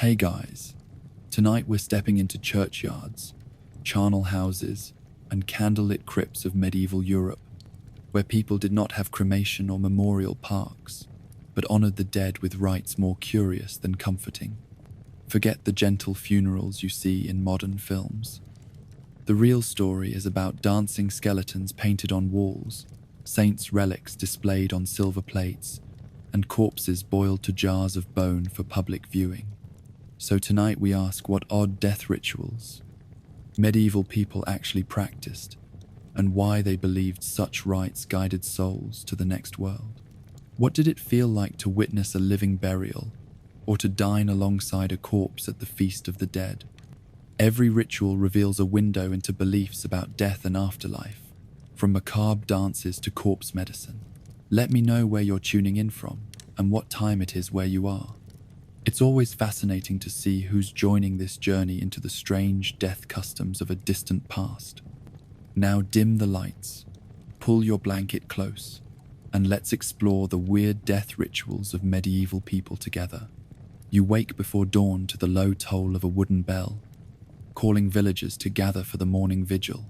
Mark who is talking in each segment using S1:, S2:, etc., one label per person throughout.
S1: Hey guys, tonight we're stepping into churchyards, charnel houses, and candlelit crypts of medieval Europe, where people did not have cremation or memorial parks, but honored the dead with rites more curious than comforting. Forget the gentle funerals you see in modern films. The real story is about dancing skeletons painted on walls, saints' relics displayed on silver plates, and corpses boiled to jars of bone for public viewing. So tonight we ask what odd death rituals medieval people actually practiced, and why they believed such rites guided souls to the next world. What did it feel like to witness a living burial, or to dine alongside a corpse at the feast of the dead? Every ritual reveals a window into beliefs about death and afterlife, from macabre dances to corpse medicine. Let me know where you're tuning in from, and what time it is where you are. It's always fascinating to see who's joining this journey into the strange death customs of a distant past. Now dim the lights, pull your blanket close, and let's explore the weird death rituals of medieval people together. You wake before dawn to the low toll of a wooden bell, calling villagers to gather for the morning vigil.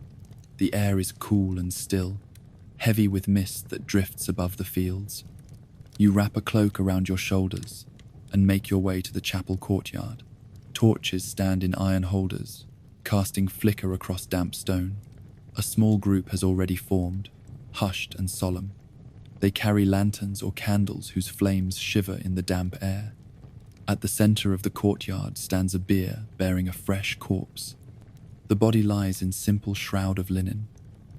S1: The air is cool and still, heavy with mist that drifts above the fields. You wrap a cloak around your shoulders and make your way to the chapel courtyard. Torches stand in iron holders, casting flicker across damp stone. A small group has already formed, hushed and solemn. They carry lanterns or candles whose flames shiver in the damp air. At the center of the courtyard stands a bier bearing a fresh corpse. The body lies in simple shroud of linen,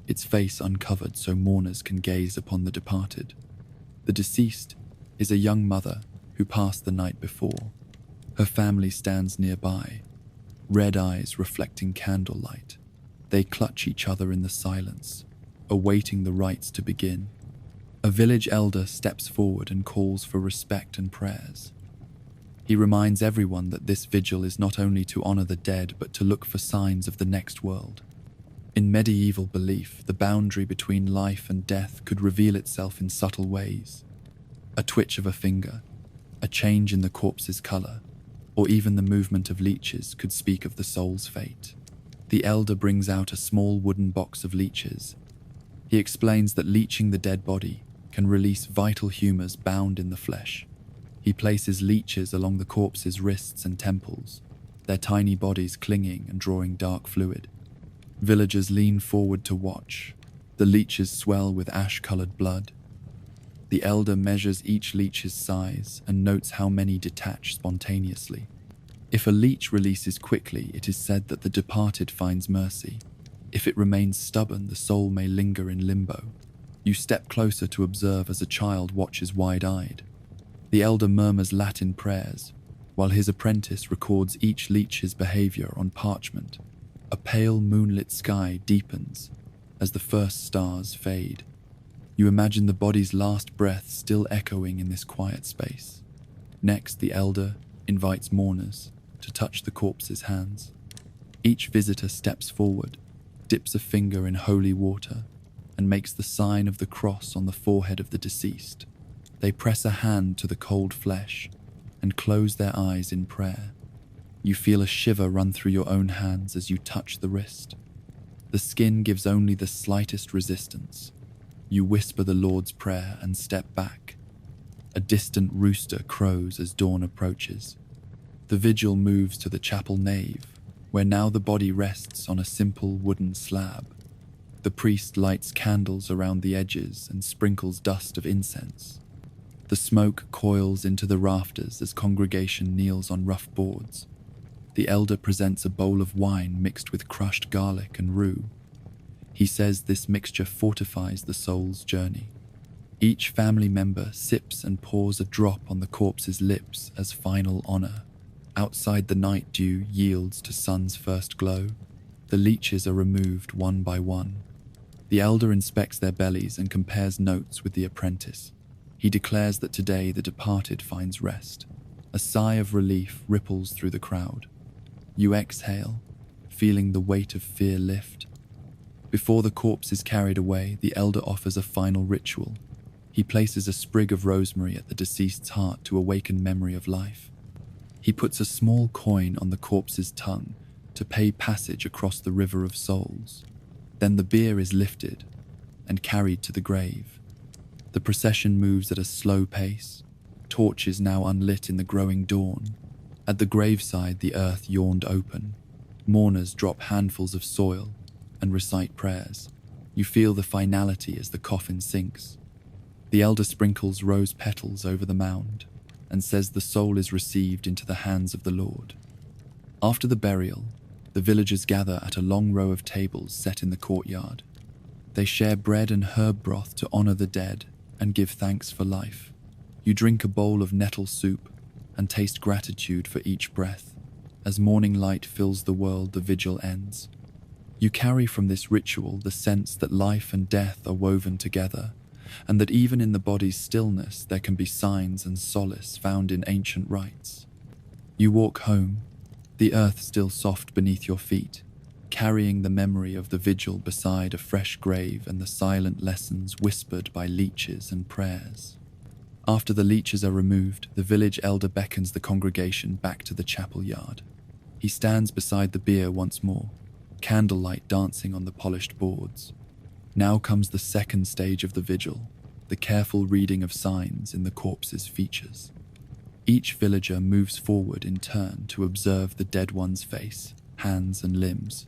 S1: its face uncovered so mourners can gaze upon the departed. The deceased is a young mother who passed the night before. Her family stands nearby, red eyes reflecting candlelight. They clutch each other in the silence, awaiting the rites to begin. A village elder steps forward and calls for respect and prayers. He reminds everyone that this vigil is not only to honor the dead, but to look for signs of the next world. In medieval belief, the boundary between life and death could reveal itself in subtle ways. A twitch of a finger, a change in the corpse's color, or even the movement of leeches could speak of the soul's fate. The elder brings out a small wooden box of leeches. He explains that leeching the dead body can release vital humors bound in the flesh. He places leeches along the corpse's wrists and temples, their tiny bodies clinging and drawing dark fluid. Villagers lean forward to watch. The leeches swell with ash-colored blood. The elder measures each leech's size and notes how many detach spontaneously. If a leech releases quickly, it is said that the departed finds mercy. If it remains stubborn, the soul may linger in limbo. You step closer to observe as a child watches wide-eyed. The elder murmurs Latin prayers, while his apprentice records each leech's behavior on parchment. A pale moonlit sky deepens as the first stars fade. You imagine the body's last breath still echoing in this quiet space. Next, the elder invites mourners to touch the corpse's hands. Each visitor steps forward, dips a finger in holy water, and makes the sign of the cross on the forehead of the deceased. They press a hand to the cold flesh and close their eyes in prayer. You feel a shiver run through your own hands as you touch the wrist. The skin gives only the slightest resistance. You whisper the Lord's Prayer and step back. A distant rooster crows as dawn approaches. The vigil moves to the chapel nave, where now the body rests on a simple wooden slab. The priest lights candles around the edges and sprinkles dust of incense. The smoke coils into the rafters as congregation kneels on rough boards. The elder presents a bowl of wine mixed with crushed garlic and rue. He says this mixture fortifies the soul's journey. Each family member sips and pours a drop on the corpse's lips as final honor. Outside, the night dew yields to sun's first glow. The leeches are removed one by one. The elder inspects their bellies and compares notes with the apprentice. He declares that today the departed finds rest. A sigh of relief ripples through the crowd. You exhale, feeling the weight of fear lift. Before the corpse is carried away, the elder offers a final ritual. He places a sprig of rosemary at the deceased's heart to awaken memory of life. He puts a small coin on the corpse's tongue to pay passage across the river of souls. Then the bier is lifted and carried to the grave. The procession moves at a slow pace, torches now unlit in the growing dawn. At the graveside, the earth yawned open. Mourners drop handfuls of soil and recite prayers. You feel the finality as the coffin sinks. The elder sprinkles rose petals over the mound and says the soul is received into the hands of the Lord. After the burial, the villagers gather at a long row of tables set in the courtyard. They share bread and herb broth to honor the dead and give thanks for life. You drink a bowl of nettle soup and taste gratitude for each breath. As morning light fills the world, the vigil ends. You carry from this ritual the sense that life and death are woven together, and that even in the body's stillness there can be signs and solace found in ancient rites. You walk home, the earth still soft beneath your feet, carrying the memory of the vigil beside a fresh grave and the silent lessons whispered by leeches and prayers. After the leeches are removed, the village elder beckons the congregation back to the chapel yard. He stands beside the bier once more, candlelight dancing on the polished boards. Now comes the second stage of the vigil, the careful reading of signs in the corpse's features. Each villager moves forward in turn to observe the dead one's face, hands and limbs,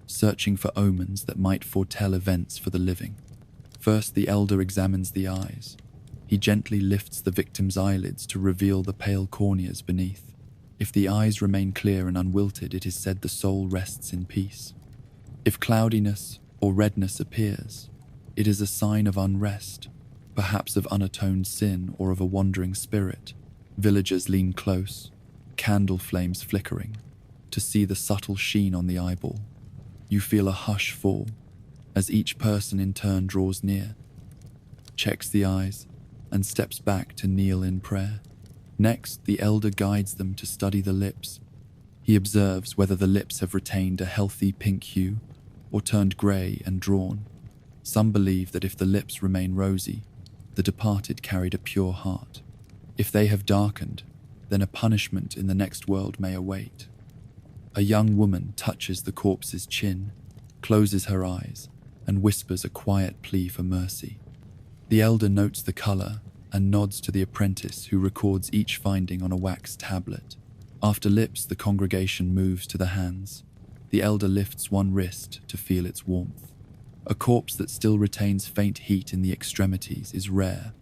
S1: searching for omens that might foretell events for the living. First, the elder examines the eyes. He gently lifts the victim's eyelids to reveal the pale corneas beneath. If the eyes remain clear and unwilted, it is said the soul rests in peace. If cloudiness or redness appears, it is a sign of unrest, perhaps of unatoned sin or of a wandering spirit. Villagers lean close, candle flames flickering, to see the subtle sheen on the eyeball. You feel a hush fall as each person in turn draws near, checks the eyes, and steps back to kneel in prayer. Next, the elder guides them to study the lips. He observes whether the lips have retained a healthy pink hue or turned grey and drawn. Some believe that if the lips remain rosy, the departed carried a pure heart. If they have darkened, then a punishment in the next world may await. A young woman touches the corpse's chin, closes her eyes, and whispers a quiet plea for mercy. The elder notes the colour and nods to the apprentice, who records each finding on a wax tablet. After lips, the congregation moves to the hands. The elder lifts one wrist to feel its warmth. A corpse that still retains faint heat in the extremities is rare,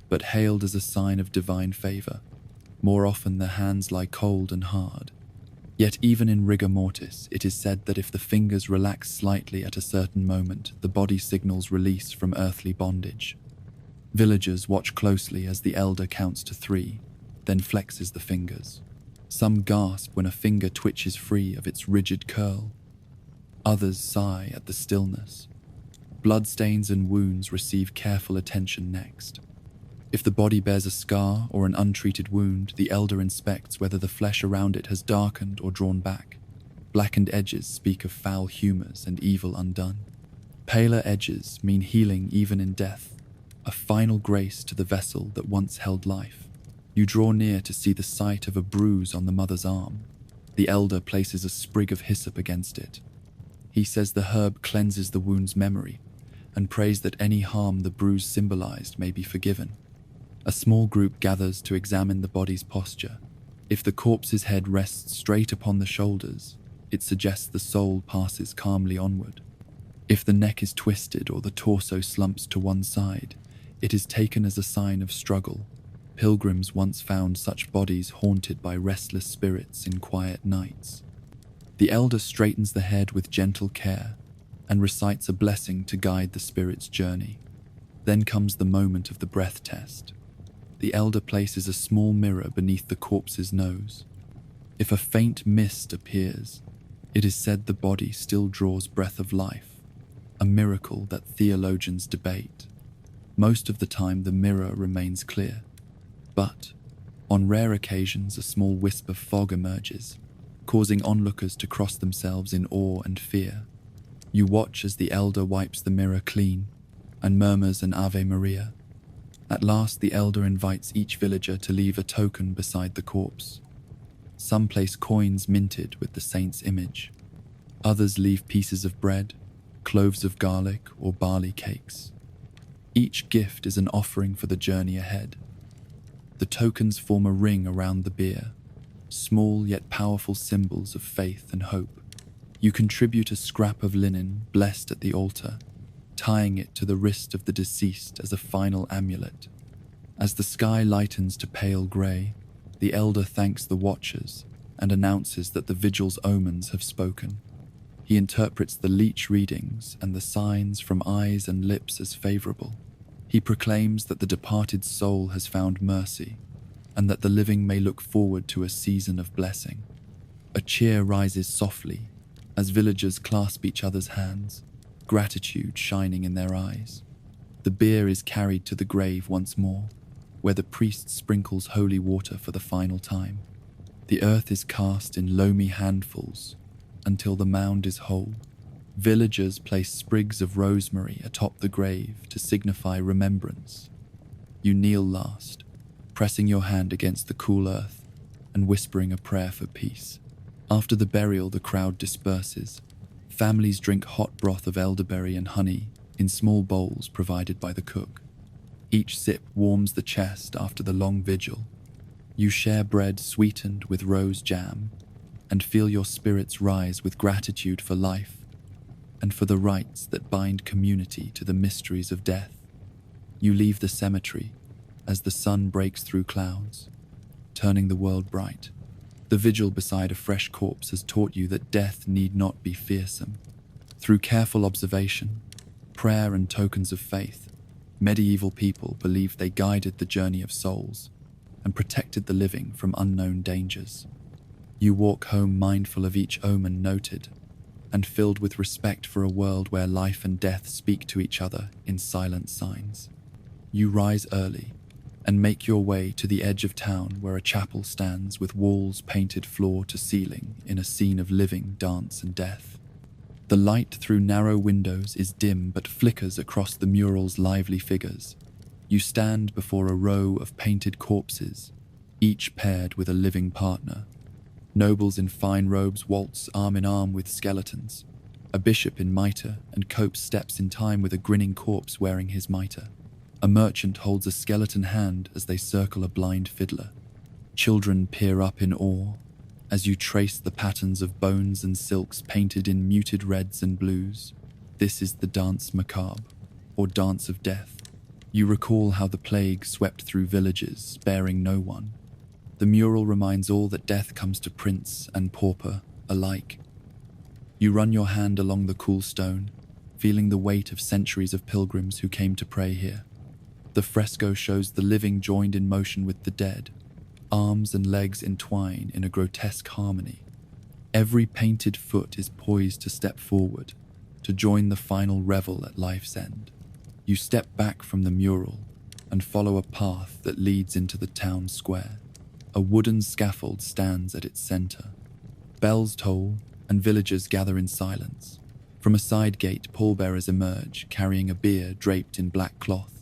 S1: but hailed as a sign of divine favour. More often the hands lie cold and hard. Yet even in rigor mortis, it is said that if the fingers relax slightly at a certain moment, the body signals release from earthly bondage. Villagers watch closely as the elder counts to 3, then flexes the fingers. Some gasp when a finger twitches free of its rigid curl. Others sigh at the stillness. Bloodstains and wounds receive careful attention next. If the body bears a scar or an untreated wound, the elder inspects whether the flesh around it has darkened or drawn back. Blackened edges speak of foul humours and evil undone. Paler edges mean healing even in death, a final grace to the vessel that once held life. You draw near to see the sight of a bruise on the mother's arm. The elder places a sprig of hyssop against it. He says the herb cleanses the wound's memory and prays that any harm the bruise symbolized may be forgiven. A small group gathers to examine the body's posture. If the corpse's head rests straight upon the shoulders, it suggests the soul passes calmly onward. If the neck is twisted or the torso slumps to one side, it is taken as a sign of struggle. Pilgrims once found such bodies haunted by restless spirits in quiet nights. The elder straightens the head with gentle care and recites a blessing to guide the spirit's journey. Then comes the moment of the breath test. The elder places a small mirror beneath the corpse's nose. If a faint mist appears, it is said the body still draws breath of life, a miracle that theologians debate. Most of the time the mirror remains clear, but on rare occasions a small wisp of fog emerges, causing onlookers to cross themselves in awe and fear. You watch as the elder wipes the mirror clean and murmurs an Ave Maria. At last the elder invites each villager to leave a token beside the corpse. Some place coins minted with the saint's image. Others leave pieces of bread, cloves of garlic, or barley cakes. Each gift is an offering for the journey ahead. The tokens form a ring around the bier, small yet powerful symbols of faith and hope. You contribute a scrap of linen blessed at the altar, tying it to the wrist of the deceased as a final amulet. As the sky lightens to pale grey, the elder thanks the watchers and announces that the vigil's omens have spoken. He interprets the leech readings and the signs from eyes and lips as favourable. He proclaims that the departed soul has found mercy and that the living may look forward to a season of blessing. A cheer rises softly as villagers clasp each other's hands, gratitude shining in their eyes. The bier is carried to the grave once more, where the priest sprinkles holy water for the final time. The earth is cast in loamy handfuls until the mound is whole. Villagers place sprigs of rosemary atop the grave to signify remembrance. You kneel last, pressing your hand against the cool earth and whispering a prayer for peace. After the burial, the crowd disperses. Families drink hot broth of elderberry and honey in small bowls provided by the cook. Each sip warms the chest after the long vigil. You share bread sweetened with rose jam and feel your spirits rise with gratitude for life and for the rites that bind community to the mysteries of death. You leave the cemetery as the sun breaks through clouds, turning the world bright. The vigil beside a fresh corpse has taught you that death need not be fearsome. Through careful observation, prayer and tokens of faith, medieval people believed they guided the journey of souls and protected the living from unknown dangers. You walk home mindful of each omen noted and filled with respect for a world where life and death speak to each other in silent signs. You rise early and make your way to the edge of town where a chapel stands with walls painted floor to ceiling in a scene of living dance and death. The light through narrow windows is dim but flickers across the mural's lively figures. You stand before a row of painted corpses, each paired with a living partner. Nobles in fine robes waltz arm in arm with skeletons. A bishop in mitre and cope steps in time with a grinning corpse wearing his mitre. A merchant holds a skeleton hand as they circle a blind fiddler. Children peer up in awe as you trace the patterns of bones and silks painted in muted reds and blues. This is the dance macabre, or dance of death. You recall how the plague swept through villages, sparing no one. The mural reminds all that death comes to prince and pauper alike. You run your hand along the cool stone, feeling the weight of centuries of pilgrims who came to pray here. The fresco shows the living joined in motion with the dead. Arms and legs entwine in a grotesque harmony. Every painted foot is poised to step forward, to join the final revel at life's end. You step back from the mural and follow a path that leads into the town square. A wooden scaffold stands at its center. Bells toll and villagers gather in silence. From a side gate, pallbearers emerge, carrying a bier draped in black cloth.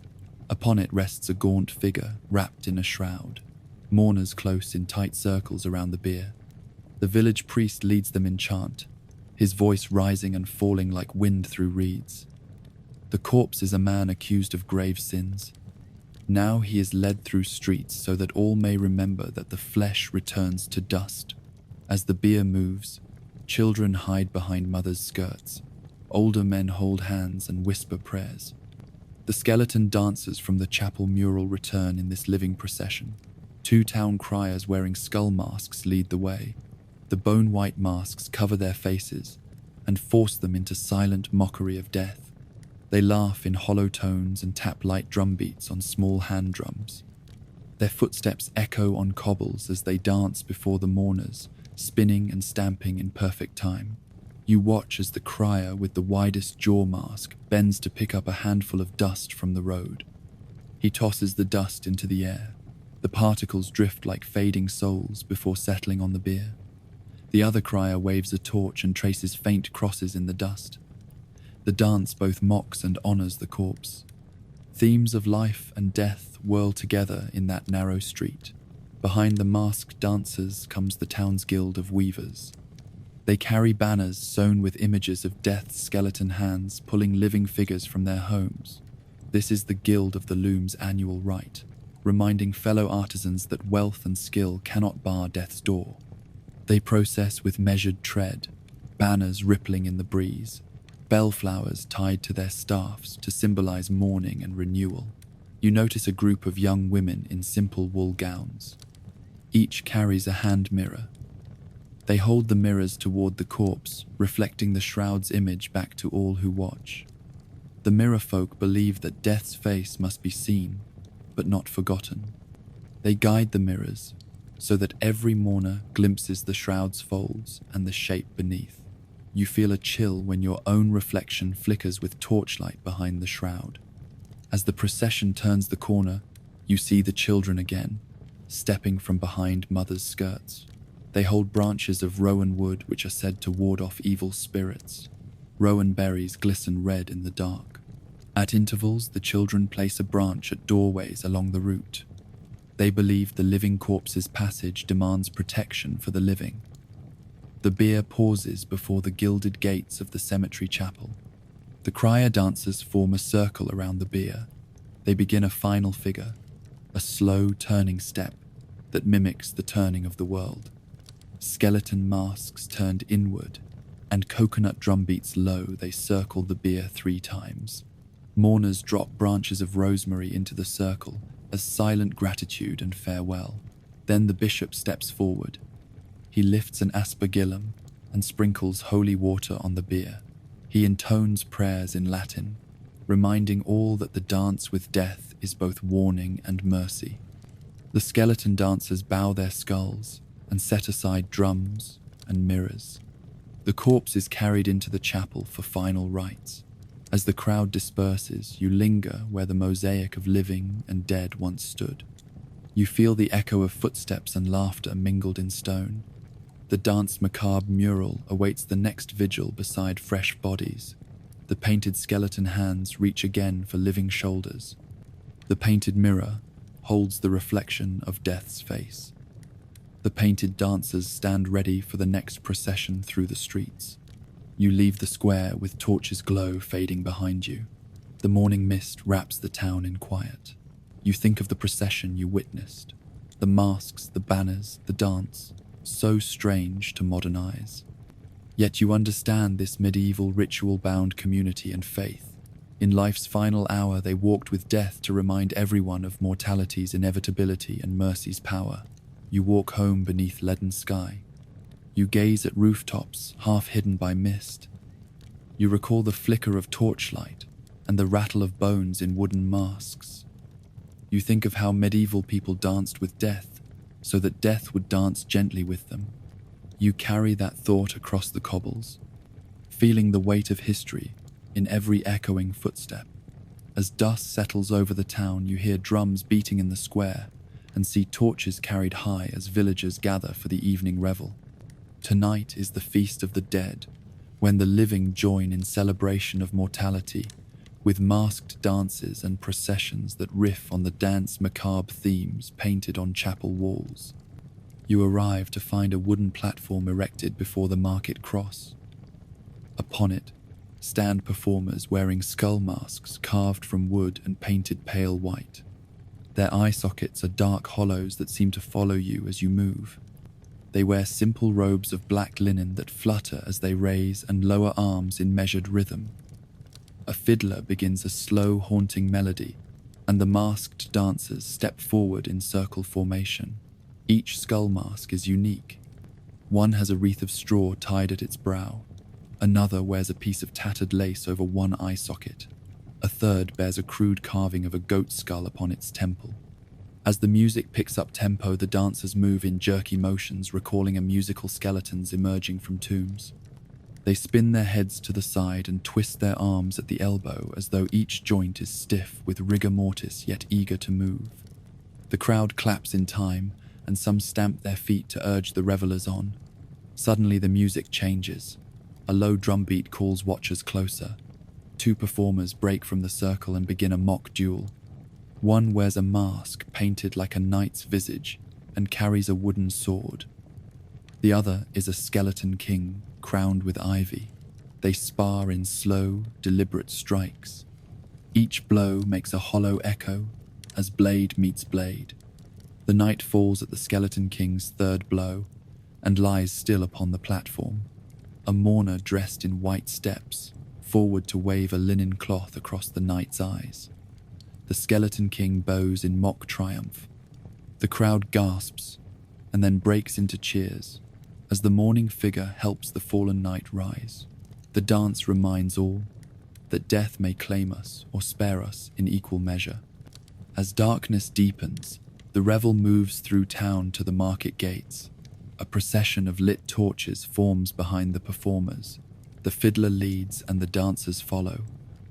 S1: Upon it rests a gaunt figure wrapped in a shroud. Mourners close in tight circles around the bier. The village priest leads them in chant, his voice rising and falling like wind through reeds. The corpse is a man accused of grave sins. Now he is led through streets so that all may remember that the flesh returns to dust. As the bier moves, children hide behind mothers' skirts. Older men hold hands and whisper prayers. The skeleton dancers from the chapel mural return in this living procession. 2 town criers wearing skull masks lead the way. The bone-white masks cover their faces and force them into silent mockery of death. They laugh in hollow tones and tap light drum beats on small hand drums. Their footsteps echo on cobbles as they dance before the mourners, spinning and stamping in perfect time. You watch as the crier with the widest jaw mask bends to pick up a handful of dust from the road. He tosses the dust into the air. The particles drift like fading souls before settling on the bier. The other crier waves a torch and traces faint crosses in the dust. The dance both mocks and honors the corpse. Themes of life and death whirl together in that narrow street. Behind the masked dancers comes the town's guild of weavers. They carry banners sewn with images of death's skeleton hands pulling living figures from their homes. This is the Guild of the Loom's annual rite, reminding fellow artisans that wealth and skill cannot bar death's door. They process with measured tread, banners rippling in the breeze, bellflowers tied to their staffs to symbolize mourning and renewal. You notice a group of young women in simple wool gowns. Each carries a hand mirror. They hold the mirrors toward the corpse, reflecting the shroud's image back to all who watch. The mirror folk believe that death's face must be seen, but not forgotten. They guide the mirrors so that every mourner glimpses the shroud's folds and the shape beneath. You feel a chill when your own reflection flickers with torchlight behind the shroud. As the procession turns the corner, you see the children again, stepping from behind mother's skirts. They hold branches of rowan wood which are said to ward off evil spirits. Rowan berries glisten red in the dark. At intervals, the children place a branch at doorways along the route. They believe the living corpse's passage demands protection for the living. The bier pauses before the gilded gates of the cemetery chapel. The crier dancers form a circle around the bier. They begin a final figure, a slow turning step that mimics the turning of the world. Skeleton masks turned inward, and coconut drum beats low, they circle the bier 3 times. Mourners drop branches of rosemary into the circle as silent gratitude and farewell. Then the bishop steps forward. He lifts an aspergillum and sprinkles holy water on the bier. He intones prayers in Latin, reminding all that the dance with death is both warning and mercy. The skeleton dancers bow their skulls and set aside drums and mirrors. The corpse is carried into the chapel for final rites. As the crowd disperses, you linger where the mosaic of living and dead once stood. You feel the echo of footsteps and laughter mingled in stone. The dance macabre mural awaits the next vigil beside fresh bodies. The painted skeleton hands reach again for living shoulders. The painted mirror holds the reflection of death's face. The painted dancers stand ready for the next procession through the streets. You leave the square with torches' glow fading behind you. The morning mist wraps the town in quiet. You think of the procession you witnessed. The masks, the banners, the dance, so strange to modern eyes. Yet you understand this medieval ritual-bound community and faith. In life's final hour, they walked with death to remind everyone of mortality's inevitability and mercy's power. You walk home beneath leaden sky. You gaze at rooftops half hidden by mist. You recall the flicker of torchlight and the rattle of bones in wooden masks. You think of how medieval people danced with death so that death would dance gently with them. You carry that thought across the cobbles, feeling the weight of history in every echoing footstep. As dust settles over the town, you hear drums beating in the square and see torches carried high as villagers gather for the evening revel. Tonight is the feast of the dead, when the living join in celebration of mortality, with masked dances and processions that riff on the dance macabre themes painted on chapel walls. You arrive to find a wooden platform erected before the market cross. Upon it stand performers wearing skull masks carved from wood and painted pale white. Their eye sockets are dark hollows that seem to follow you as you move. They wear simple robes of black linen that flutter as they raise and lower arms in measured rhythm. A fiddler begins a slow, haunting melody, and the masked dancers step forward in circle formation. Each skull mask is unique. One has a wreath of straw tied at its brow. Another wears a piece of tattered lace over one eye socket. A third bears a crude carving of a goat skull upon its temple. As the music picks up tempo, the dancers move in jerky motions, recalling a musical skeletons emerging from tombs. They spin their heads to the side and twist their arms at the elbow as though each joint is stiff with rigor mortis yet eager to move. The crowd claps in time, and some stamp their feet to urge the revelers on. Suddenly the music changes. A low drumbeat calls watchers closer. 2 performers break from the circle and begin a mock duel. One wears a mask painted like a knight's visage, and carries a wooden sword. The other is a skeleton king crowned with ivy. They spar in slow, deliberate strikes. Each blow makes a hollow echo as blade meets blade. The knight falls at the skeleton king's third blow and lies still upon the platform. A mourner dressed in white steps forward to wave a linen cloth across the knight's eyes. The skeleton king bows in mock triumph. The crowd gasps and then breaks into cheers as the mourning figure helps the fallen knight rise. The dance reminds all that death may claim us or spare us in equal measure. As darkness deepens, the revel moves through town to the market gates. A procession of lit torches forms behind the performers. The fiddler leads and the dancers follow,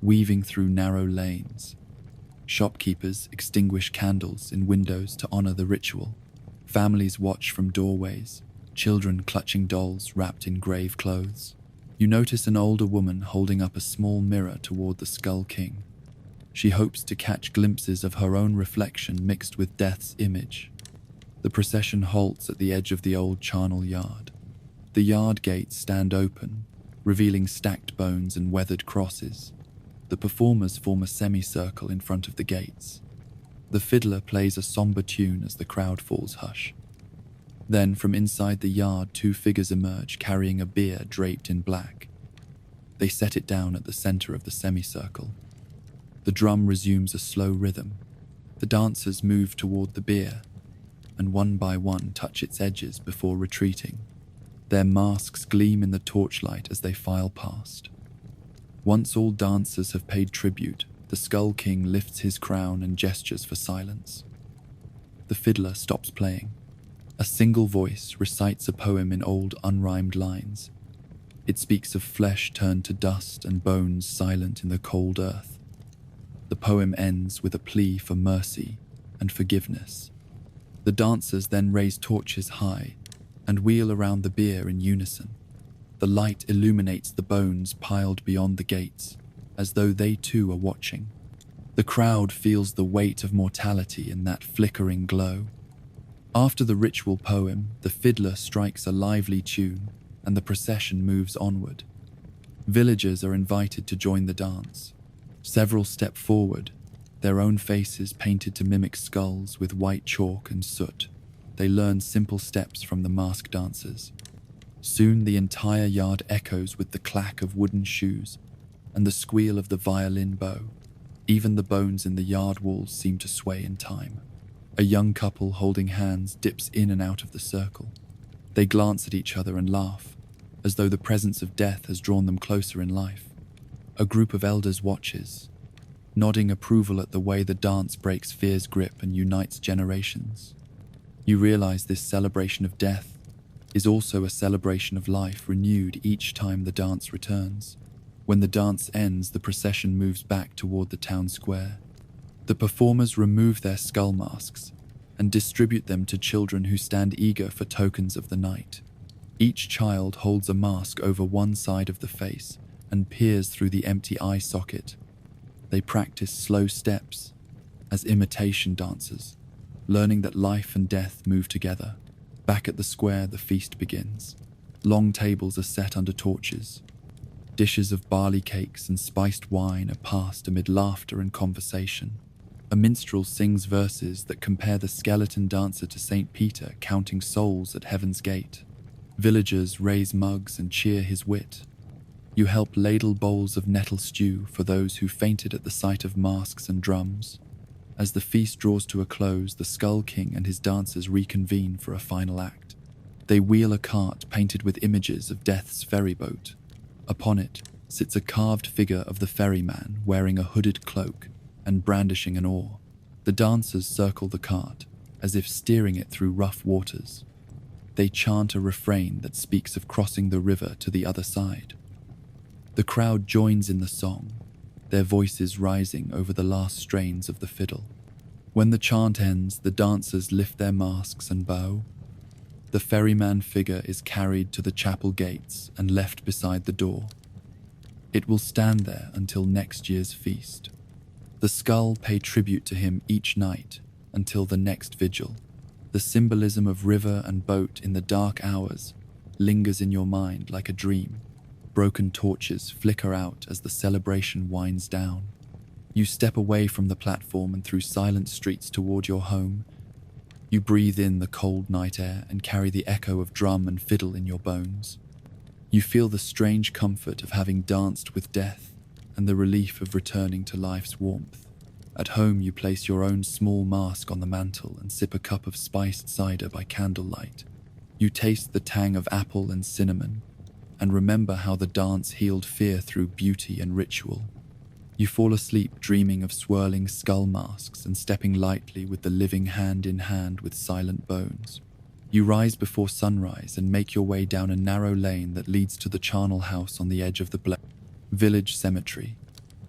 S1: weaving through narrow lanes. Shopkeepers extinguish candles in windows to honor the ritual. Families watch from doorways, children clutching dolls wrapped in grave clothes. You notice an older woman holding up a small mirror toward the Skull King. She hopes to catch glimpses of her own reflection mixed with death's image. The procession halts at the edge of the old charnel yard. The yard gates stand open, revealing stacked bones and weathered crosses. The performers form a semicircle in front of the gates. The fiddler plays a somber tune as the crowd falls hush. Then, from inside the yard, two figures emerge carrying a bier draped in black. They set it down at the center of the semicircle. The drum resumes a slow rhythm. The dancers move toward the bier, and one by one touch its edges before retreating. Their masks gleam in the torchlight as they file past. Once all dancers have paid tribute, the Skull King lifts his crown and gestures for silence. The fiddler stops playing. A single voice recites a poem in old unrhymed lines. It speaks of flesh turned to dust and bones silent in the cold earth. The poem ends with a plea for mercy and forgiveness. The dancers then raise torches high and wheel around the bier in unison. The light illuminates the bones piled beyond the gates, as though they too are watching. The crowd feels the weight of mortality in that flickering glow. After the ritual poem, the fiddler strikes a lively tune, and the procession moves onward. Villagers are invited to join the dance. Several step forward, their own faces painted to mimic skulls with white chalk and soot. They learn simple steps from the masked dancers. Soon the entire yard echoes with the clack of wooden shoes and the squeal of the violin bow. Even the bones in the yard walls seem to sway in time. A young couple holding hands dips in and out of the circle. They glance at each other and laugh, as though the presence of death has drawn them closer in life. A group of elders watches, nodding approval at the way the dance breaks fear's grip and unites generations. You realize this celebration of death is also a celebration of life renewed each time the dance returns. When the dance ends, the procession moves back toward the town square. The performers remove their skull masks and distribute them to children who stand eager for tokens of the night. Each child holds a mask over one side of the face and peers through the empty eye socket. They practice slow steps as imitation dancers, learning that life and death move together. Back at the square, the feast begins. Long tables are set under torches. Dishes of barley cakes and spiced wine are passed amid laughter and conversation. A minstrel sings verses that compare the skeleton dancer to St. Peter counting souls at heaven's gate. Villagers raise mugs and cheer his wit. You help ladle bowls of nettle stew for those who fainted at the sight of masks and drums. As the feast draws to a close, the Skull King and his dancers reconvene for a final act. They wheel a cart painted with images of death's ferryboat. Upon it sits a carved figure of the ferryman wearing a hooded cloak and brandishing an oar. The dancers circle the cart, as if steering it through rough waters. They chant a refrain that speaks of crossing the river to the other side. The crowd joins in the song, their voices rising over the last strains of the fiddle. When the chant ends, the dancers lift their masks and bow. The ferryman figure is carried to the chapel gates and left beside the door. It will stand there until next year's feast. The skull pay tribute to him each night until the next vigil. The symbolism of river and boat in the dark hours lingers in your mind like a dream. Broken torches flicker out as the celebration winds down. You step away from the platform and through silent streets toward your home. You breathe in the cold night air and carry the echo of drum and fiddle in your bones. You feel the strange comfort of having danced with death and the relief of returning to life's warmth. At home, you place your own small mask on the mantel and sip a cup of spiced cider by candlelight. You taste the tang of apple and cinnamon and remember how the dance healed fear through beauty and ritual. You fall asleep dreaming of swirling skull masks and stepping lightly with the living hand in hand with silent bones. You rise before sunrise and make your way down a narrow lane that leads to the charnel house on the edge of the village cemetery.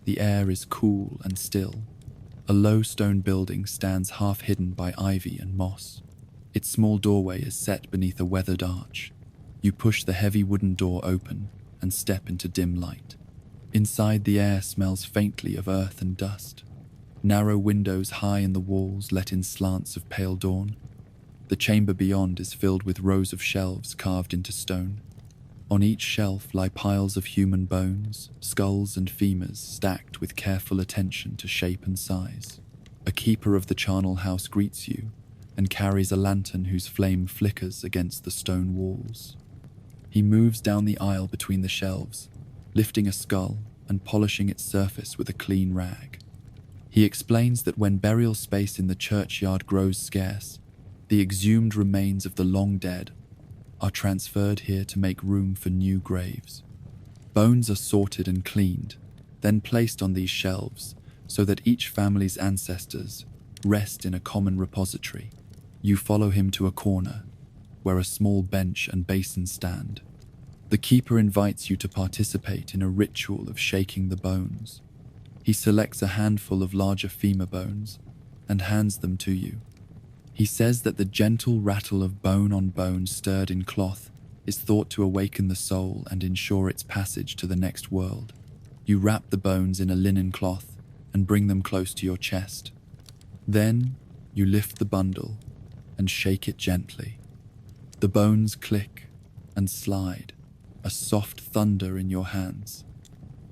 S1: The air is cool and still. A low stone building stands half hidden by ivy and moss. Its small doorway is set beneath a weathered arch. You push the heavy wooden door open and step into dim light. Inside, the air smells faintly of earth and dust. Narrow windows high in the walls let in slants of pale dawn. The chamber beyond is filled with rows of shelves carved into stone. On each shelf lie piles of human bones, skulls and femurs stacked with careful attention to shape and size. A keeper of the charnel house greets you and carries a lantern whose flame flickers against the stone walls. He moves down the aisle between the shelves, lifting a skull and polishing its surface with a clean rag. He explains that when burial space in the churchyard grows scarce, the exhumed remains of the long dead are transferred here to make room for new graves. Bones are sorted and cleaned, then placed on these shelves so that each family's ancestors rest in a common repository. You follow him to a corner where a small bench and basin stand. The keeper invites you to participate in a ritual of shaking the bones. He selects a handful of larger femur bones and hands them to you. He says that the gentle rattle of bone on bone stirred in cloth is thought to awaken the soul and ensure its passage to the next world. You wrap the bones in a linen cloth and bring them close to your chest. Then you lift the bundle and shake it gently. The bones click and slide, a soft thunder in your hands.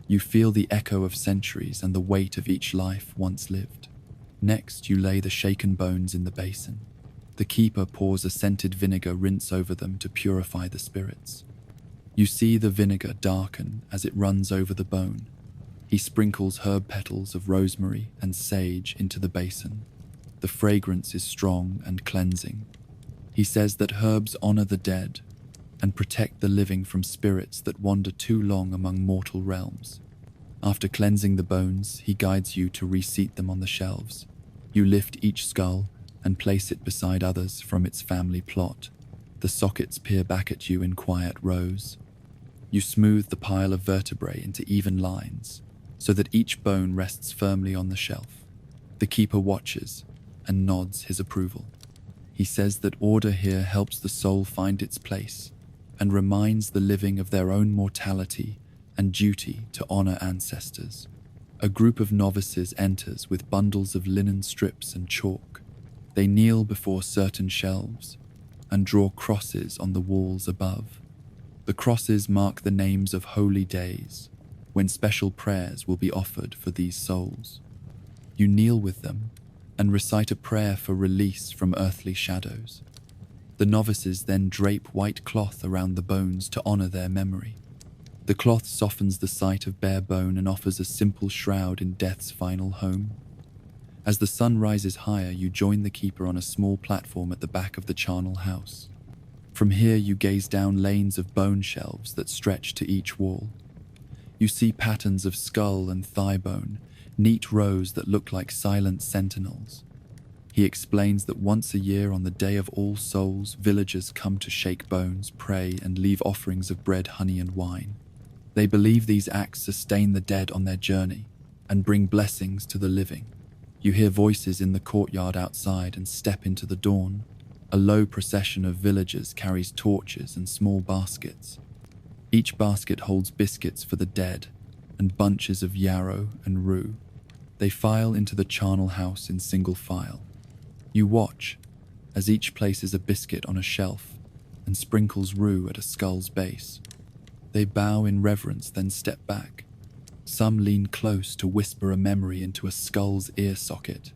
S1: You feel the echo of centuries and the weight of each life once lived. Next, you lay the shaken bones in the basin. The keeper pours a scented vinegar rinse over them to purify the spirits. You see the vinegar darken as it runs over the bone. He sprinkles herb petals of rosemary and sage into the basin. The fragrance is strong and cleansing. He says that herbs honor the dead and protect the living from spirits that wander too long among mortal realms. After cleansing the bones, he guides you to reseat them on the shelves. You lift each skull and place it beside others from its family plot. The sockets peer back at you in quiet rows. You smooth the pile of vertebrae into even lines so that each bone rests firmly on the shelf. The keeper watches and nods his approval. He says that order here helps the soul find its place and reminds the living of their own mortality and duty to honor ancestors. A group of novices enters with bundles of linen strips and chalk. They kneel before certain shelves and draw crosses on the walls above. The crosses mark the names of holy days when special prayers will be offered for these souls. You kneel with them and recite a prayer for release from earthly shadows. The novices then drape white cloth around the bones to honor their memory. The cloth softens the sight of bare bone and offers a simple shroud in death's final home. As the sun rises higher, you join the keeper on a small platform at the back of the charnel house. From here, you gaze down lanes of bone shelves that stretch to each wall. You see patterns of skull and thigh bone, neat rows that look like silent sentinels. He explains that once a year on the Day of All Souls, villagers come to shake bones, pray, and leave offerings of bread, honey, and wine. They believe these acts sustain the dead on their journey and bring blessings to the living. You hear voices in the courtyard outside and step into the dawn. A low procession of villagers carries torches and small baskets. Each basket holds biscuits for the dead and bunches of yarrow and rue. They file into the charnel house in single file. You watch as each places a biscuit on a shelf and sprinkles rue at a skull's base. They bow in reverence, then step back. Some lean close to whisper a memory into a skull's ear socket.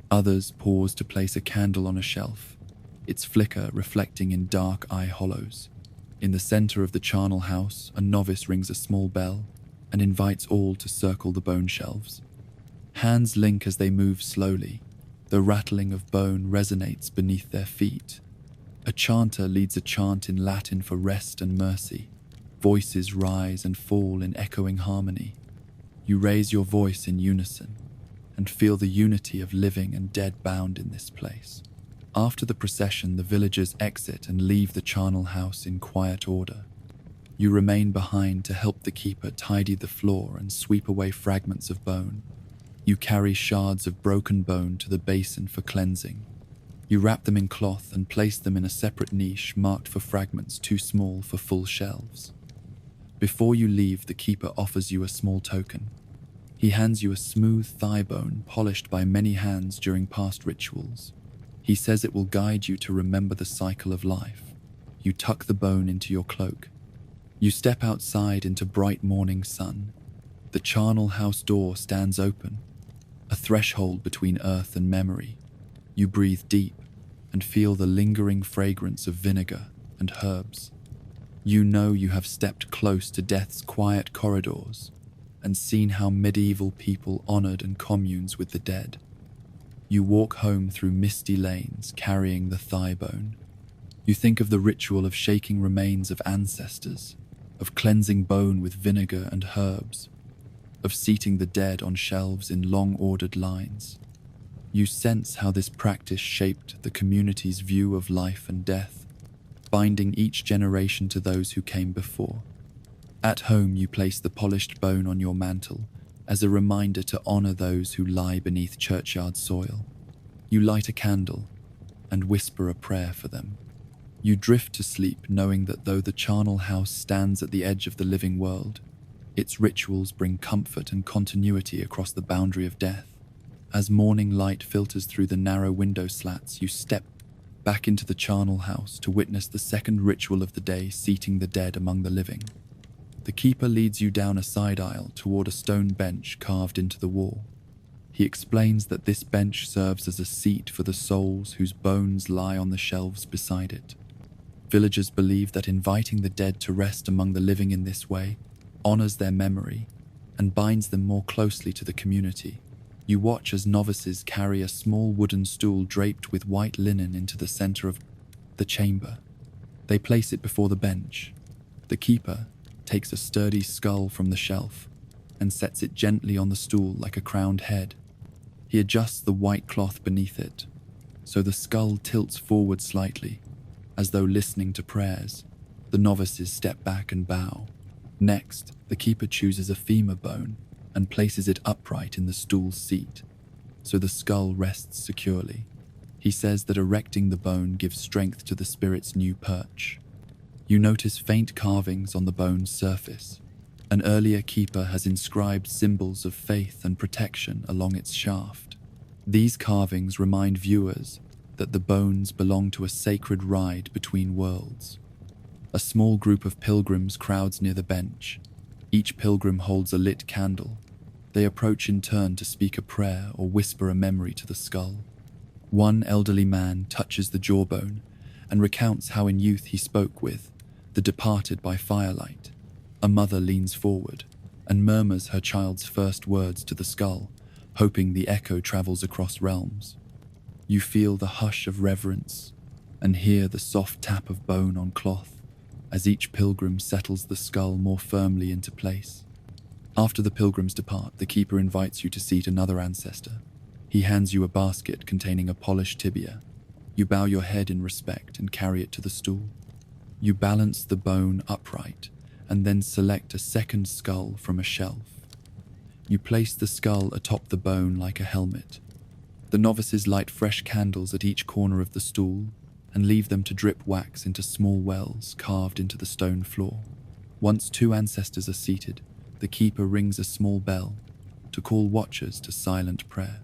S1: Others pause to place a candle on a shelf, its flicker reflecting in dark eye hollows. In the center of the charnel house, a novice rings a small bell and invites all to circle the bone shelves. Hands link as they move slowly. The rattling of bone resonates beneath their feet. A chanter leads a chant in Latin for rest and mercy. Voices rise and fall in echoing harmony. You raise your voice in unison and feel the unity of living and dead bound in this place. After the procession, the villagers exit and leave the charnel house in quiet order. You remain behind to help the keeper tidy the floor and sweep away fragments of bone. You carry shards of broken bone to the basin for cleansing. You wrap them in cloth and place them in a separate niche marked for fragments too small for full shelves. Before you leave, the keeper offers you a small token. He hands you a smooth thigh bone polished by many hands during past rituals. He says it will guide you to remember the cycle of life. You tuck the bone into your cloak. You step outside into bright morning sun. The charnel house door stands open, a threshold between earth and memory. You breathe deep and feel the lingering fragrance of vinegar and herbs. You know you have stepped close to death's quiet corridors and seen how medieval people honored and communes with the dead. You walk home through misty lanes carrying the thigh bone. You think of the ritual of shaking remains of ancestors, of cleansing bone with vinegar and herbs, of seating the dead on shelves in long-ordered lines. You sense how this practice shaped the community's view of life and death, binding each generation to those who came before. At home, you place the polished bone on your mantle as a reminder to honor those who lie beneath churchyard soil. You light a candle and whisper a prayer for them. You drift to sleep knowing that though the charnel house stands at the edge of the living world, its rituals bring comfort and continuity across the boundary of death. As morning light filters through the narrow window slats, you step back into the charnel house to witness the second ritual of the day, seating the dead among the living. The keeper leads you down a side aisle toward a stone bench carved into the wall. He explains that this bench serves as a seat for the souls whose bones lie on the shelves beside it. Villagers believe that inviting the dead to rest among the living in this way honors their memory and binds them more closely to the community. You watch as novices carry a small wooden stool draped with white linen into the center of the chamber. They place it before the bench. The keeper takes a sturdy skull from the shelf and sets it gently on the stool like a crowned head. He adjusts the white cloth beneath it, so the skull tilts forward slightly, as though listening to prayers. The novices step back and bow. Next, the keeper chooses a femur bone and places it upright in the stool's seat, so the skull rests securely. He says that erecting the bone gives strength to the spirit's new perch. You notice faint carvings on the bone's surface. An earlier keeper has inscribed symbols of faith and protection along its shaft. These carvings remind viewers that the bones belong to a sacred ride between worlds. A small group of pilgrims crowds near the bench. Each pilgrim holds a lit candle. They approach in turn to speak a prayer or whisper a memory to the skull. One elderly man touches the jawbone and recounts how in youth he spoke with the departed by firelight. A mother leans forward and murmurs her child's first words to the skull, hoping the echo travels across realms. You feel the hush of reverence and hear the soft tap of bone on cloth as each pilgrim settles the skull more firmly into place. After the pilgrims depart, the keeper invites you to seat another ancestor. He hands you a basket containing a polished tibia. You bow your head in respect and carry it to the stool. You balance the bone upright and then select a second skull from a shelf. You place the skull atop the bone like a helmet. The novices light fresh candles at each corner of the stool and leave them to drip wax into small wells carved into the stone floor. Once two ancestors are seated, the keeper rings a small bell to call watchers to silent prayer.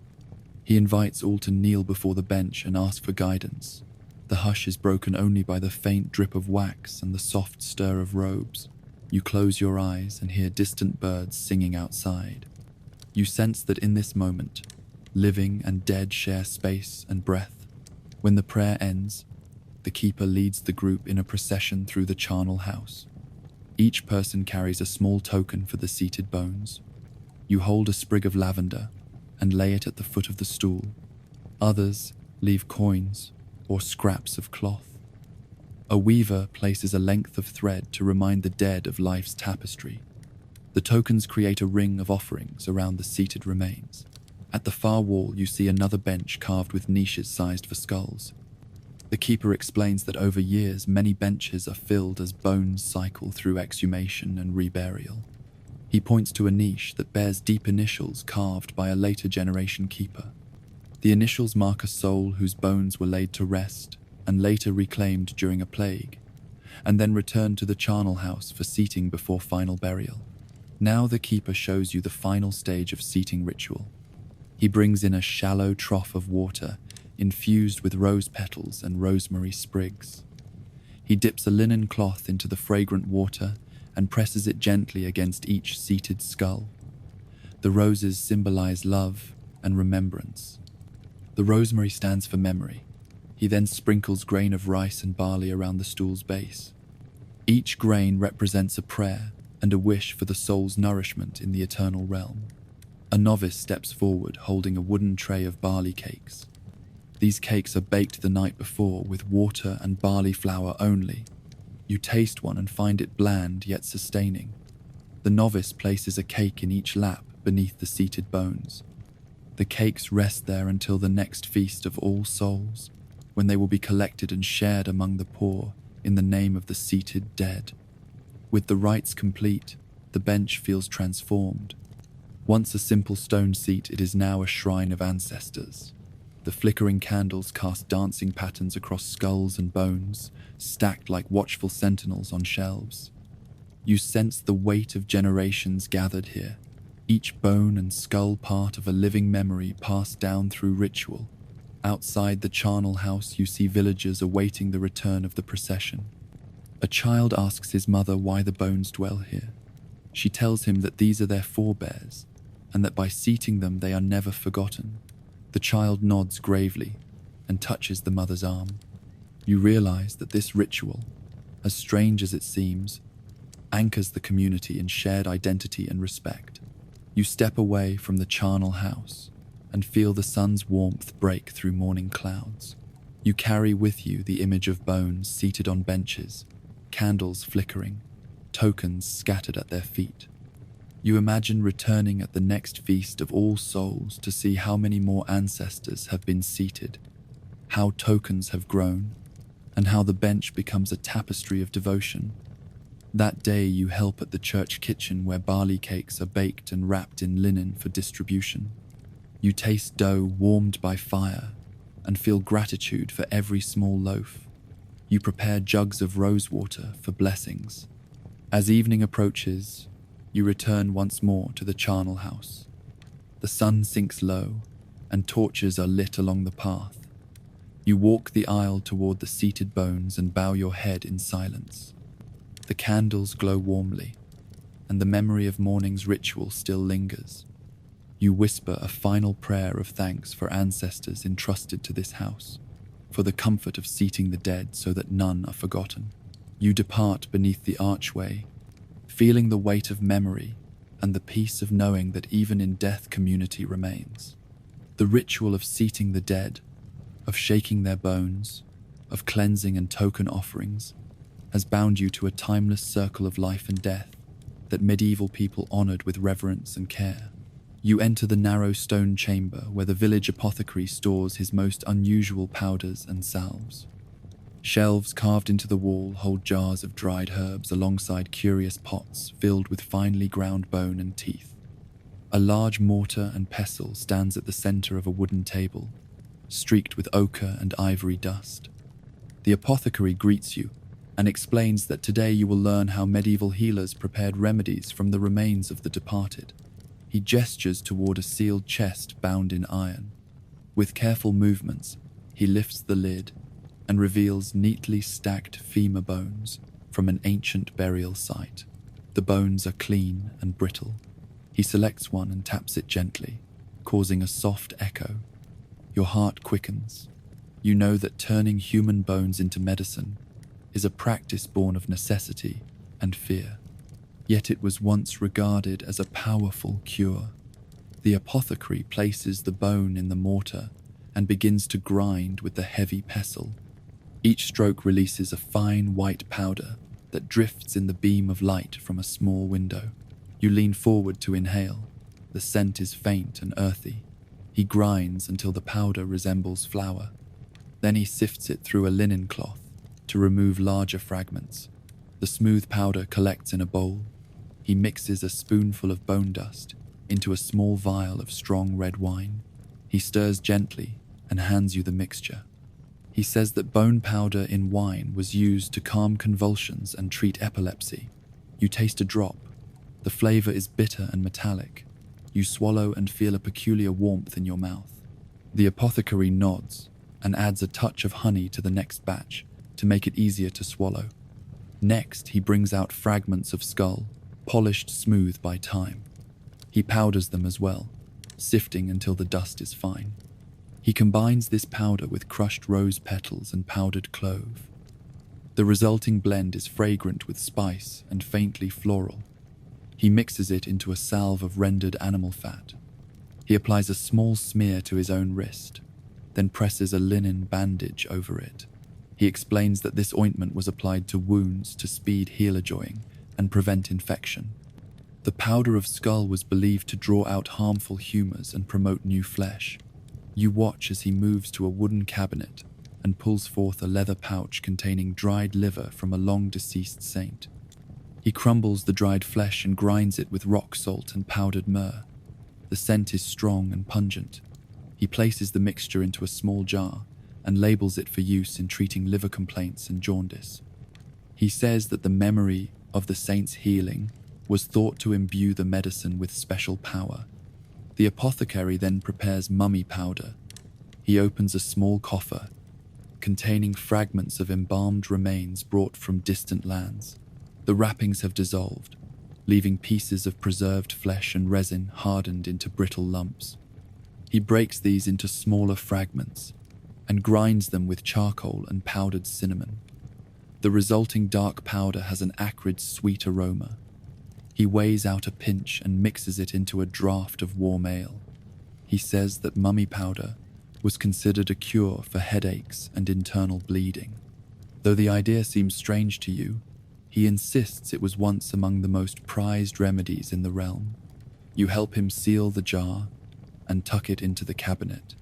S1: He invites all to kneel before the bench and ask for guidance. The hush is broken only by the faint drip of wax and the soft stir of robes. You close your eyes and hear distant birds singing outside. You sense that in this moment, living and dead share space and breath. When the prayer ends, the keeper leads the group in a procession through the charnel house. Each person carries a small token for the seated bones. You hold a sprig of lavender and lay it at the foot of the stool. Others leave coins or scraps of cloth. A weaver places a length of thread to remind the dead of life's tapestry. The tokens create a ring of offerings around the seated remains. At the far wall, you see another bench carved with niches sized for skulls. The keeper explains that over years, many benches are filled as bones cycle through exhumation and reburial. He points to a niche that bears deep initials carved by a later generation keeper. The initials mark a soul whose bones were laid to rest and later reclaimed during a plague, and then returned to the charnel house for seating before final burial. Now the keeper shows you the final stage of seating ritual. He brings in a shallow trough of water infused with rose petals and rosemary sprigs. He dips a linen cloth into the fragrant water and presses it gently against each seated skull. The roses symbolize love and remembrance. The rosemary stands for memory. He then sprinkles grain of rice and barley around the stool's base. Each grain represents a prayer and a wish for the soul's nourishment in the eternal realm. A novice steps forward holding a wooden tray of barley cakes. These cakes are baked the night before with water and barley flour only. You taste one and find it bland yet sustaining. The novice places a cake in each lap beneath the seated bones. The cakes rest there until the next feast of All Souls, when they will be collected and shared among the poor in the name of the seated dead. With the rites complete, the bench feels transformed. Once a simple stone seat, it is now a shrine of ancestors. The flickering candles cast dancing patterns across skulls and bones, stacked like watchful sentinels on shelves. You sense the weight of generations gathered here, each bone and skull part of a living memory passed down through ritual. Outside the charnel house, you see villagers awaiting the return of the procession. A child asks his mother why the bones dwell here. She tells him that these are their forebears, and that by seating them they are never forgotten. The child nods gravely and touches the mother's arm. You realize that this ritual, as strange as it seems, anchors the community in shared identity and respect. You step away from the charnel house and feel the sun's warmth break through morning clouds. You carry with you the image of bones seated on benches, candles flickering, tokens scattered at their feet. You imagine returning at the next feast of All Souls to see how many more ancestors have been seated, how tokens have grown, and how the bench becomes a tapestry of devotion. That day you help at the church kitchen where barley cakes are baked and wrapped in linen for distribution. You taste dough warmed by fire and feel gratitude for every small loaf. You prepare jugs of rose water for blessings. As evening approaches, you return once more to the charnel house. The sun sinks low, and torches are lit along the path. You walk the aisle toward the seated bones and bow your head in silence. The candles glow warmly, and the memory of morning's ritual still lingers. You whisper a final prayer of thanks for ancestors entrusted to this house, for the comfort of seating the dead so that none are forgotten. You depart beneath the archway, feeling the weight of memory and the peace of knowing that even in death community remains. The ritual of seating the dead, of shaking their bones, of cleansing and token offerings, has bound you to a timeless circle of life and death that medieval people honored with reverence and care. You enter the narrow stone chamber where the village apothecary stores his most unusual powders and salves. Shelves carved into the wall hold jars of dried herbs alongside curious pots filled with finely ground bone and teeth. A large mortar and pestle stands at the center of a wooden table, streaked with ochre and ivory dust. The apothecary greets you and explains that today you will learn how medieval healers prepared remedies from the remains of the departed. He gestures toward a sealed chest bound in iron. With careful movements, he lifts the lid, and reveals neatly stacked femur bones from an ancient burial site. The bones are clean and brittle. He selects one and taps it gently, causing a soft echo. Your heart quickens. You know that turning human bones into medicine is a practice born of necessity and fear. Yet it was once regarded as a powerful cure. The apothecary places the bone in the mortar and begins to grind with the heavy pestle. Each stroke releases a fine white powder that drifts in the beam of light from a small window. You lean forward to inhale. The scent is faint and earthy. He grinds until the powder resembles flour. Then he sifts it through a linen cloth to remove larger fragments. The smooth powder collects in a bowl. He mixes a spoonful of bone dust into a small vial of strong red wine. He stirs gently and hands you the mixture. He says that bone powder in wine was used to calm convulsions and treat epilepsy. You taste a drop. The flavor is bitter and metallic. You swallow and feel a peculiar warmth in your mouth. The apothecary nods and adds a touch of honey to the next batch to make it easier to swallow. Next, he brings out fragments of skull, polished smooth by time. He powders them as well, sifting until the dust is fine. He combines this powder with crushed rose petals and powdered clove. The resulting blend is fragrant with spice and faintly floral. He mixes it into a salve of rendered animal fat. He applies a small smear to his own wrist, then presses a linen bandage over it. He explains that this ointment was applied to wounds to speed healer-joying and prevent infection. The powder of skull was believed to draw out harmful humors and promote new flesh. You watch as he moves to a wooden cabinet and pulls forth a leather pouch containing dried liver from a long-deceased saint. He crumbles the dried flesh and grinds it with rock salt and powdered myrrh. The scent is strong and pungent. He places the mixture into a small jar and labels it for use in treating liver complaints and jaundice. He says that the memory of the saint's healing was thought to imbue the medicine with special power. The apothecary then prepares mummy powder. He opens a small coffer containing fragments of embalmed remains brought from distant lands. The wrappings have dissolved, leaving pieces of preserved flesh and resin hardened into brittle lumps. He breaks these into smaller fragments and grinds them with charcoal and powdered cinnamon. The resulting dark powder has an acrid, sweet aroma. He weighs out a pinch and mixes it into a draught of warm ale. He says that mummy powder was considered a cure for headaches and internal bleeding. Though the idea seems strange to you, he insists it was once among the most prized remedies in the realm. You help him seal the jar and tuck it into the cabinet.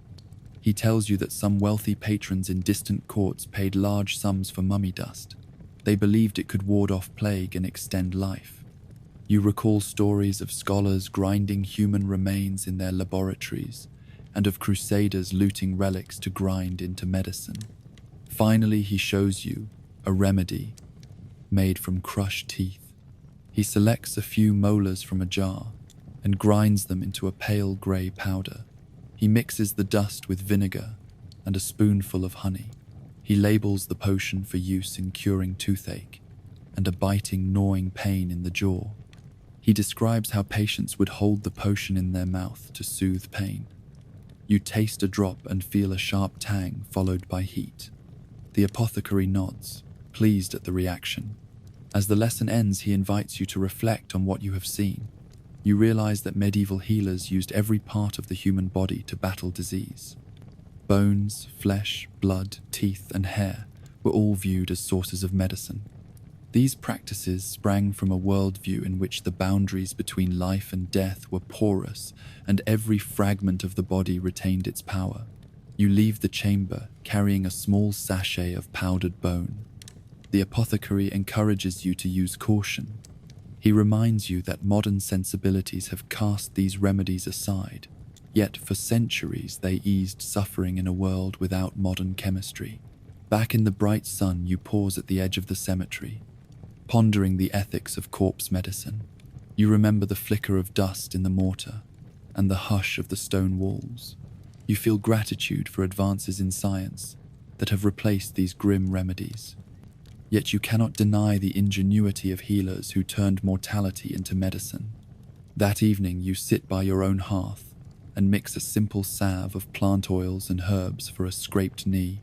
S1: He tells you that some wealthy patrons in distant courts paid large sums for mummy dust. They believed it could ward off plague and extend life. You recall stories of scholars grinding human remains in their laboratories and of crusaders looting relics to grind into medicine. Finally, he shows you a remedy made from crushed teeth. He selects a few molars from a jar and grinds them into a pale grey powder. He mixes the dust with vinegar and a spoonful of honey. He labels the potion for use in curing toothache and a biting, gnawing pain in the jaw. He describes how patients would hold the potion in their mouth to soothe pain. You taste a drop and feel a sharp tang followed by heat. The apothecary nods, pleased at the reaction. As the lesson ends, he invites you to reflect on what you have seen. You realize that medieval healers used every part of the human body to battle disease. Bones, flesh, blood, teeth, and hair were all viewed as sources of medicine. These practices sprang from a worldview in which the boundaries between life and death were porous and every fragment of the body retained its power. You leave the chamber carrying a small sachet of powdered bone. The apothecary encourages you to use caution. He reminds you that modern sensibilities have cast these remedies aside, yet for centuries they eased suffering in a world without modern chemistry. Back in the bright sun, you pause at the edge of the cemetery, pondering the ethics of corpse medicine. You remember the flicker of dust in the mortar and the hush of the stone walls. You feel gratitude for advances in science that have replaced these grim remedies. Yet you cannot deny the ingenuity of healers who turned mortality into medicine. That evening you sit by your own hearth and mix a simple salve of plant oils and herbs for a scraped knee.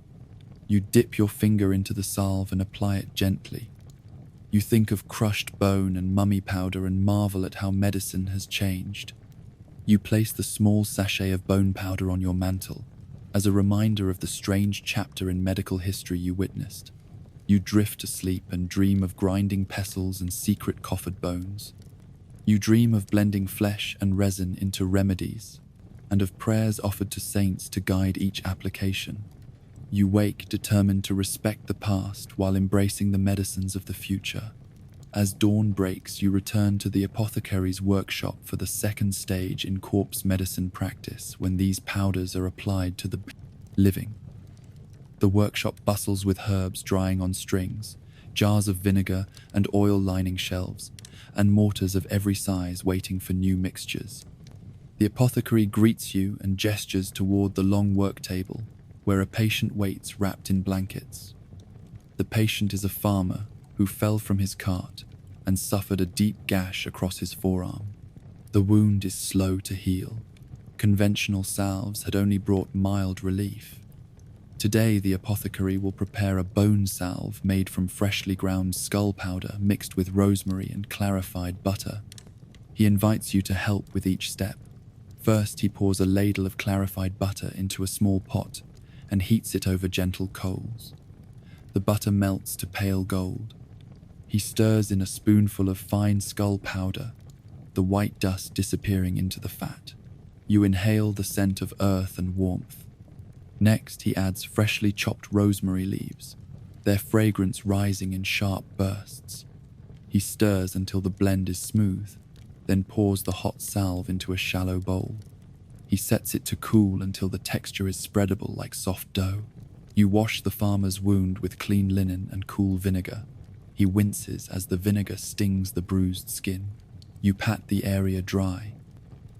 S1: You dip your finger into the salve and apply it gently. You think of crushed bone and mummy powder and marvel at how medicine has changed. You place the small sachet of bone powder on your mantle as a reminder of the strange chapter in medical history you witnessed. You drift to sleep and dream of grinding pestles and secret coffered bones. You dream of blending flesh and resin into remedies, and of prayers offered to saints to guide each application. You wake determined to respect the past while embracing the medicines of the future. As dawn breaks, you return to the apothecary's workshop for the second stage in corpse medicine practice, when these powders are applied to the living. The workshop bustles with herbs drying on strings, jars of vinegar and oil lining shelves, and mortars of every size waiting for new mixtures. The apothecary greets you and gestures toward the long work table, where a patient waits wrapped in blankets. The patient is a farmer who fell from his cart and suffered a deep gash across his forearm. The wound is slow to heal. Conventional salves had only brought mild relief. Today, the apothecary will prepare a bone salve made from freshly ground skull powder mixed with rosemary and clarified butter. He invites you to help with each step. First, he pours a ladle of clarified butter into a small pot and heats it over gentle coals. The butter melts to pale gold. He stirs in a spoonful of fine skull powder, the white dust disappearing into the fat. You inhale the scent of earth and warmth. Next, he adds freshly chopped rosemary leaves, their fragrance rising in sharp bursts. He stirs until the blend is smooth, then pours the hot salve into a shallow bowl. He sets it to cool until the texture is spreadable like soft dough. You wash the farmer's wound with clean linen and cool vinegar. He winces as the vinegar stings the bruised skin. You pat the area dry.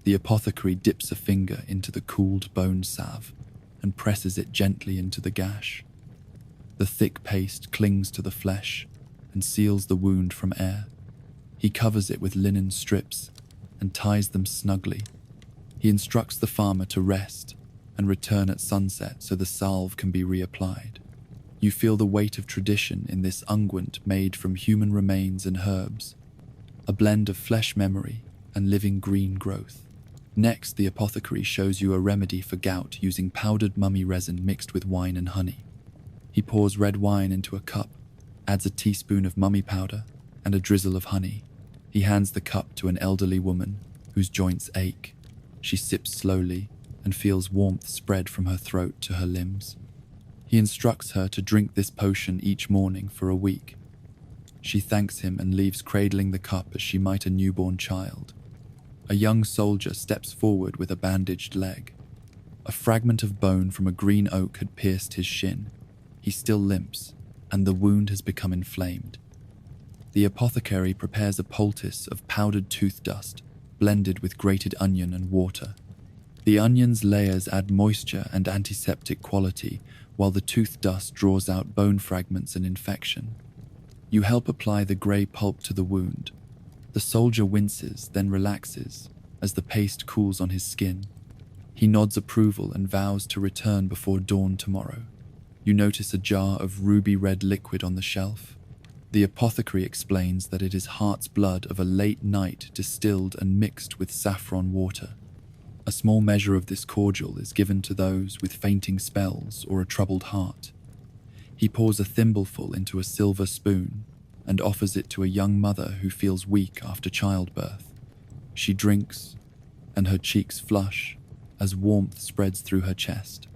S1: The apothecary dips a finger into the cooled bone salve and presses it gently into the gash. The thick paste clings to the flesh and seals the wound from air. He covers it with linen strips and ties them snugly. He instructs the farmer to rest and return at sunset so the salve can be reapplied. You feel the weight of tradition in this unguent made from human remains and herbs, a blend of flesh memory and living green growth. Next, the apothecary shows you a remedy for gout using powdered mummy resin mixed with wine and honey. He pours red wine into a cup, adds a teaspoon of mummy powder, and a drizzle of honey. He hands the cup to an elderly woman whose joints ache. She sips slowly and feels warmth spread from her throat to her limbs. He instructs her to drink this potion each morning for a week. She thanks him and leaves cradling the cup as she might a newborn child. A young soldier steps forward with a bandaged leg. A fragment of bone from a green oak had pierced his shin. He still limps, and the wound has become inflamed. The apothecary prepares a poultice of powdered tooth dust, blended with grated onion and water. The onion's layers add moisture and antiseptic quality, while the tooth dust draws out bone fragments and infection. You help apply the grey pulp to the wound. The soldier winces, then relaxes, as the paste cools on his skin. He nods approval and vows to return before dawn tomorrow. You notice a jar of ruby-red liquid on the shelf. The apothecary explains that it is heart's blood of a late night distilled and mixed with saffron water. A small measure of this cordial is given to those with fainting spells or a troubled heart. He pours a thimbleful into a silver spoon and offers it to a young mother who feels weak after childbirth. She drinks, and her cheeks flush as warmth spreads through her chest.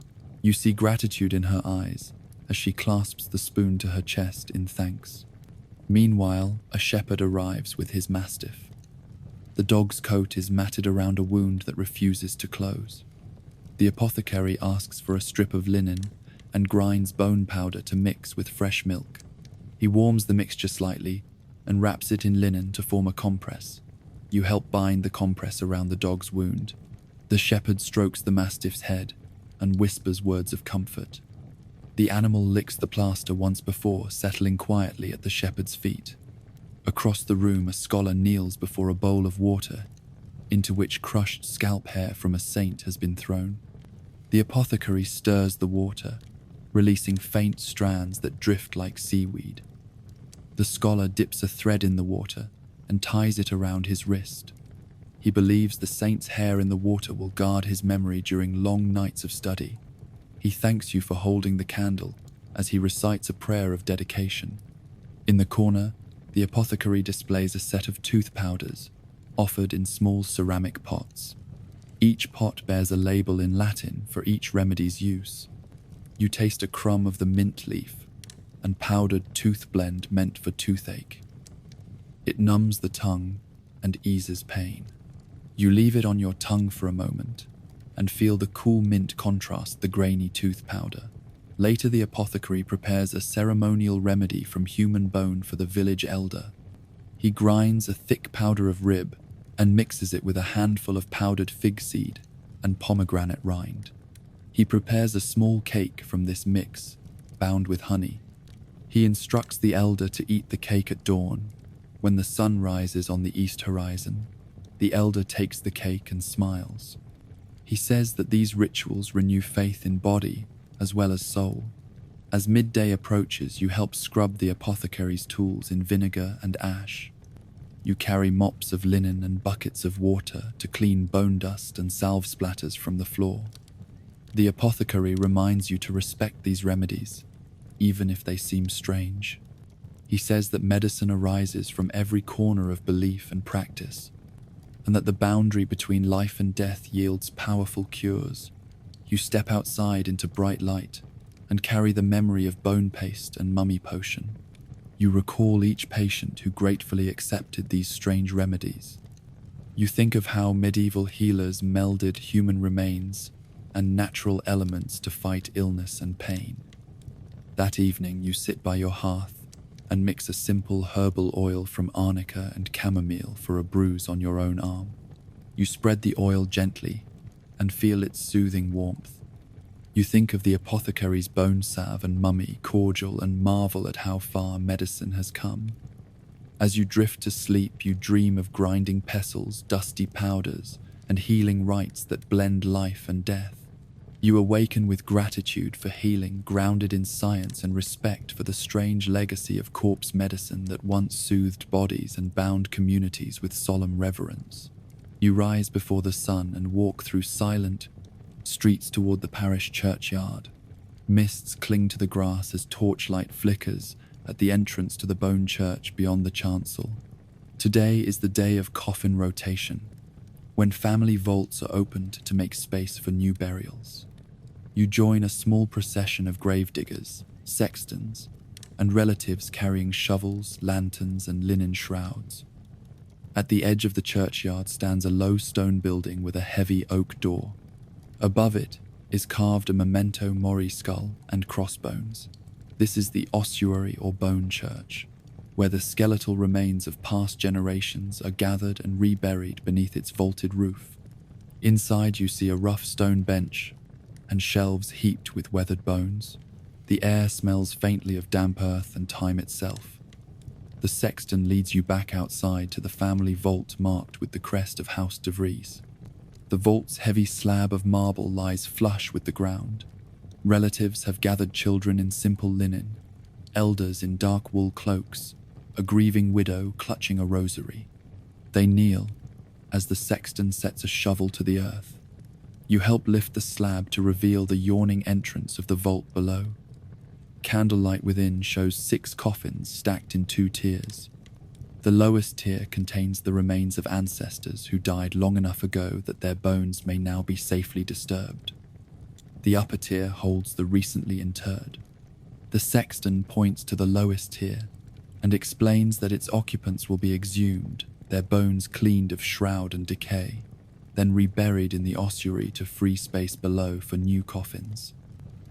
S1: You see gratitude in her eyes as she clasps the spoon to her chest in thanks. Meanwhile, a shepherd arrives with his mastiff. The dog's coat is matted around a wound that refuses to close. The apothecary asks for a strip of linen and grinds bone powder to mix with fresh milk. He warms the mixture slightly and wraps it in linen to form a compress. You help bind the compress around the dog's wound. The shepherd strokes the mastiff's head and whispers words of comfort. The animal licks the plaster once before, settling quietly at the shepherd's feet. Across the room, a scholar kneels before a bowl of water, into which crushed scalp hair from a saint has been thrown. The apothecary stirs the water, releasing faint strands that drift like seaweed. The scholar dips a thread in the water and ties it around his wrist. He believes the saint's hair in the water will guard his memory during long nights of study. He thanks you for holding the candle as he recites a prayer of dedication. In the corner, the apothecary displays a set of tooth powders, offered in small ceramic pots. Each pot bears a label in Latin for each remedy's use. You taste a crumb of the mint leaf and powdered tooth blend meant for toothache. It numbs the tongue and eases pain. You leave it on your tongue for a moment and feel the cool mint contrast the grainy tooth powder. Later, the apothecary prepares a ceremonial remedy from human bone for the village elder. He grinds a thick powder of rib and mixes it with a handful of powdered fig seed and pomegranate rind. He prepares a small cake from this mix, bound with honey. He instructs the elder to eat the cake at dawn. When the sun rises on the east horizon, the elder takes the cake and smiles. He says that these rituals renew faith in body as well as soul. As midday approaches, you help scrub the apothecary's tools in vinegar and ash. You carry mops of linen and buckets of water to clean bone dust and salve splatters from the floor. The apothecary reminds you to respect these remedies, even if they seem strange. He says that medicine arises from every corner of belief and practice, and that the boundary between life and death yields powerful cures. You step outside into bright light and carry the memory of bone paste and mummy potion. You recall each patient who gratefully accepted these strange remedies. You think of how medieval healers melded human remains and natural elements to fight illness and pain. That evening, you sit by your hearth and mix a simple herbal oil from arnica and chamomile for a bruise on your own arm. You spread the oil gently and feel its soothing warmth. You think of the apothecary's bone salve and mummy cordial and marvel at how far medicine has come. As you drift to sleep, you dream of grinding pestles, dusty powders, and healing rites that blend life and death. You awaken with gratitude for healing, grounded in science and respect for the strange legacy of corpse medicine that once soothed bodies and bound communities with solemn reverence. You rise before the sun and walk through silent streets toward the parish churchyard. Mists cling to the grass as torchlight flickers at the entrance to the bone church beyond the chancel. Today is the day of coffin rotation, when family vaults are opened to make space for new burials. You join a small procession of gravediggers, sextons, and relatives carrying shovels, lanterns, and linen shrouds. At the edge of the churchyard stands a low stone building with a heavy oak door. Above it is carved a memento mori skull and crossbones. This is the ossuary or bone church, where the skeletal remains of past generations are gathered and reburied beneath its vaulted roof. Inside, you see a rough stone bench and shelves heaped with weathered bones. The air smells faintly of damp earth and time itself. The sexton leads you back outside to the family vault marked with the crest of House de Vries. The vault's heavy slab of marble lies flush with the ground. Relatives have gathered children in simple linen, elders in dark wool cloaks, a grieving widow clutching a rosary. They kneel as the sexton sets a shovel to the earth. You help lift the slab to reveal the yawning entrance of the vault below. Candlelight within shows 6 coffins stacked in 2 tiers. The lowest tier contains the remains of ancestors who died long enough ago that their bones may now be safely disturbed. The upper tier holds the recently interred. The sexton points to the lowest tier and explains that its occupants will be exhumed, their bones cleaned of shroud and decay, then reburied in the ossuary to free space below for new coffins.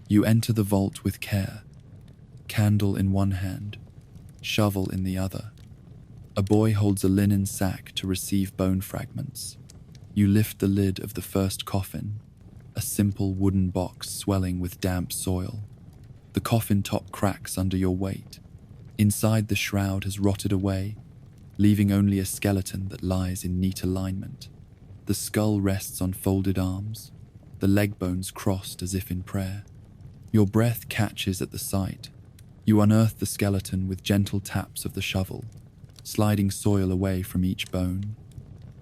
S1: You enter the vault with care, candle in one hand, shovel in the other. A boy holds a linen sack to receive bone fragments. You lift the lid of the first coffin, a simple wooden box swelling with damp soil. The coffin top cracks under your weight. Inside, the shroud has rotted away, leaving only a skeleton that lies in neat alignment. The skull rests on folded arms, the leg bones crossed as if in prayer. Your breath catches at the sight. You unearth the skeleton with gentle taps of the shovel, sliding soil away from each bone.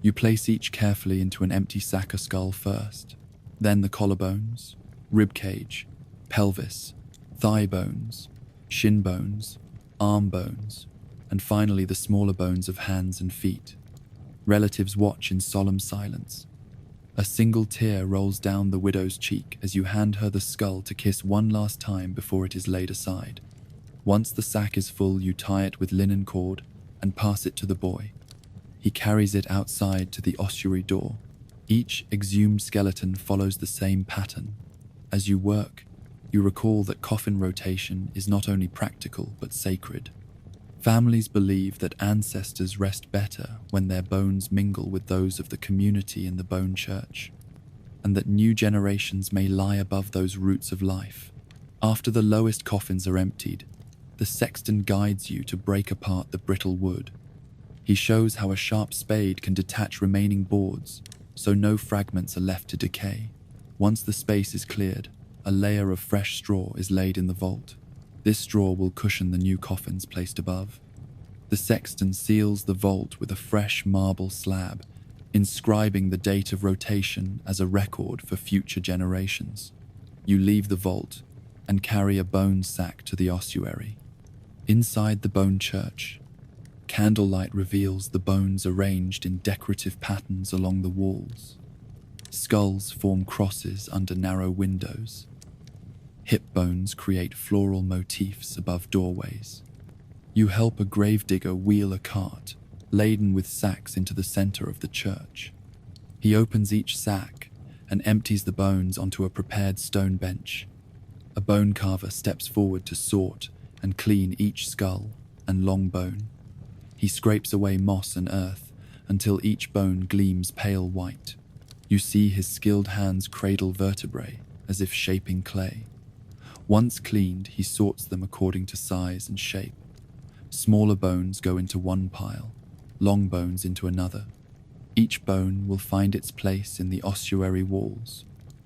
S1: You place each carefully into an empty sack of skull first, then the collarbones, ribcage, pelvis, thigh bones, shin bones, arm bones, and finally the smaller bones of hands and feet. Relatives watch in solemn silence. A single tear rolls down the widow's cheek as you hand her the skull to kiss one last time before it is laid aside. Once the sack is full, you tie it with linen cord and pass it to the boy. He carries it outside to the ossuary door. Each exhumed skeleton follows the same pattern. As you work, you recall that coffin rotation is not only practical but sacred. Families believe that ancestors rest better when their bones mingle with those of the community in the bone church, and that new generations may lie above those roots of life. After the lowest coffins are emptied, the sexton guides you to break apart the brittle wood. He shows how a sharp spade can detach remaining boards, so no fragments are left to decay. Once the space is cleared, a layer of fresh straw is laid in the vault. This straw will cushion the new coffins placed above. The sexton seals the vault with a fresh marble slab, inscribing the date of rotation as a record for future generations. You leave the vault and carry a bone sack to the ossuary. Inside the bone church, candlelight reveals the bones arranged in decorative patterns along the walls. Skulls form crosses under narrow windows. Hip bones create floral motifs above doorways. You help a gravedigger wheel a cart laden with sacks into the center of the church. He opens each sack and empties the bones onto a prepared stone bench. A bone carver steps forward to sort and clean each skull and long bone. He scrapes away moss and earth until each bone gleams pale white. You see his skilled hands cradle vertebrae as if shaping clay. Once cleaned, he sorts them according to size and shape. Smaller bones go into one pile, long bones into another. Each bone will find its place in the ossuary walls.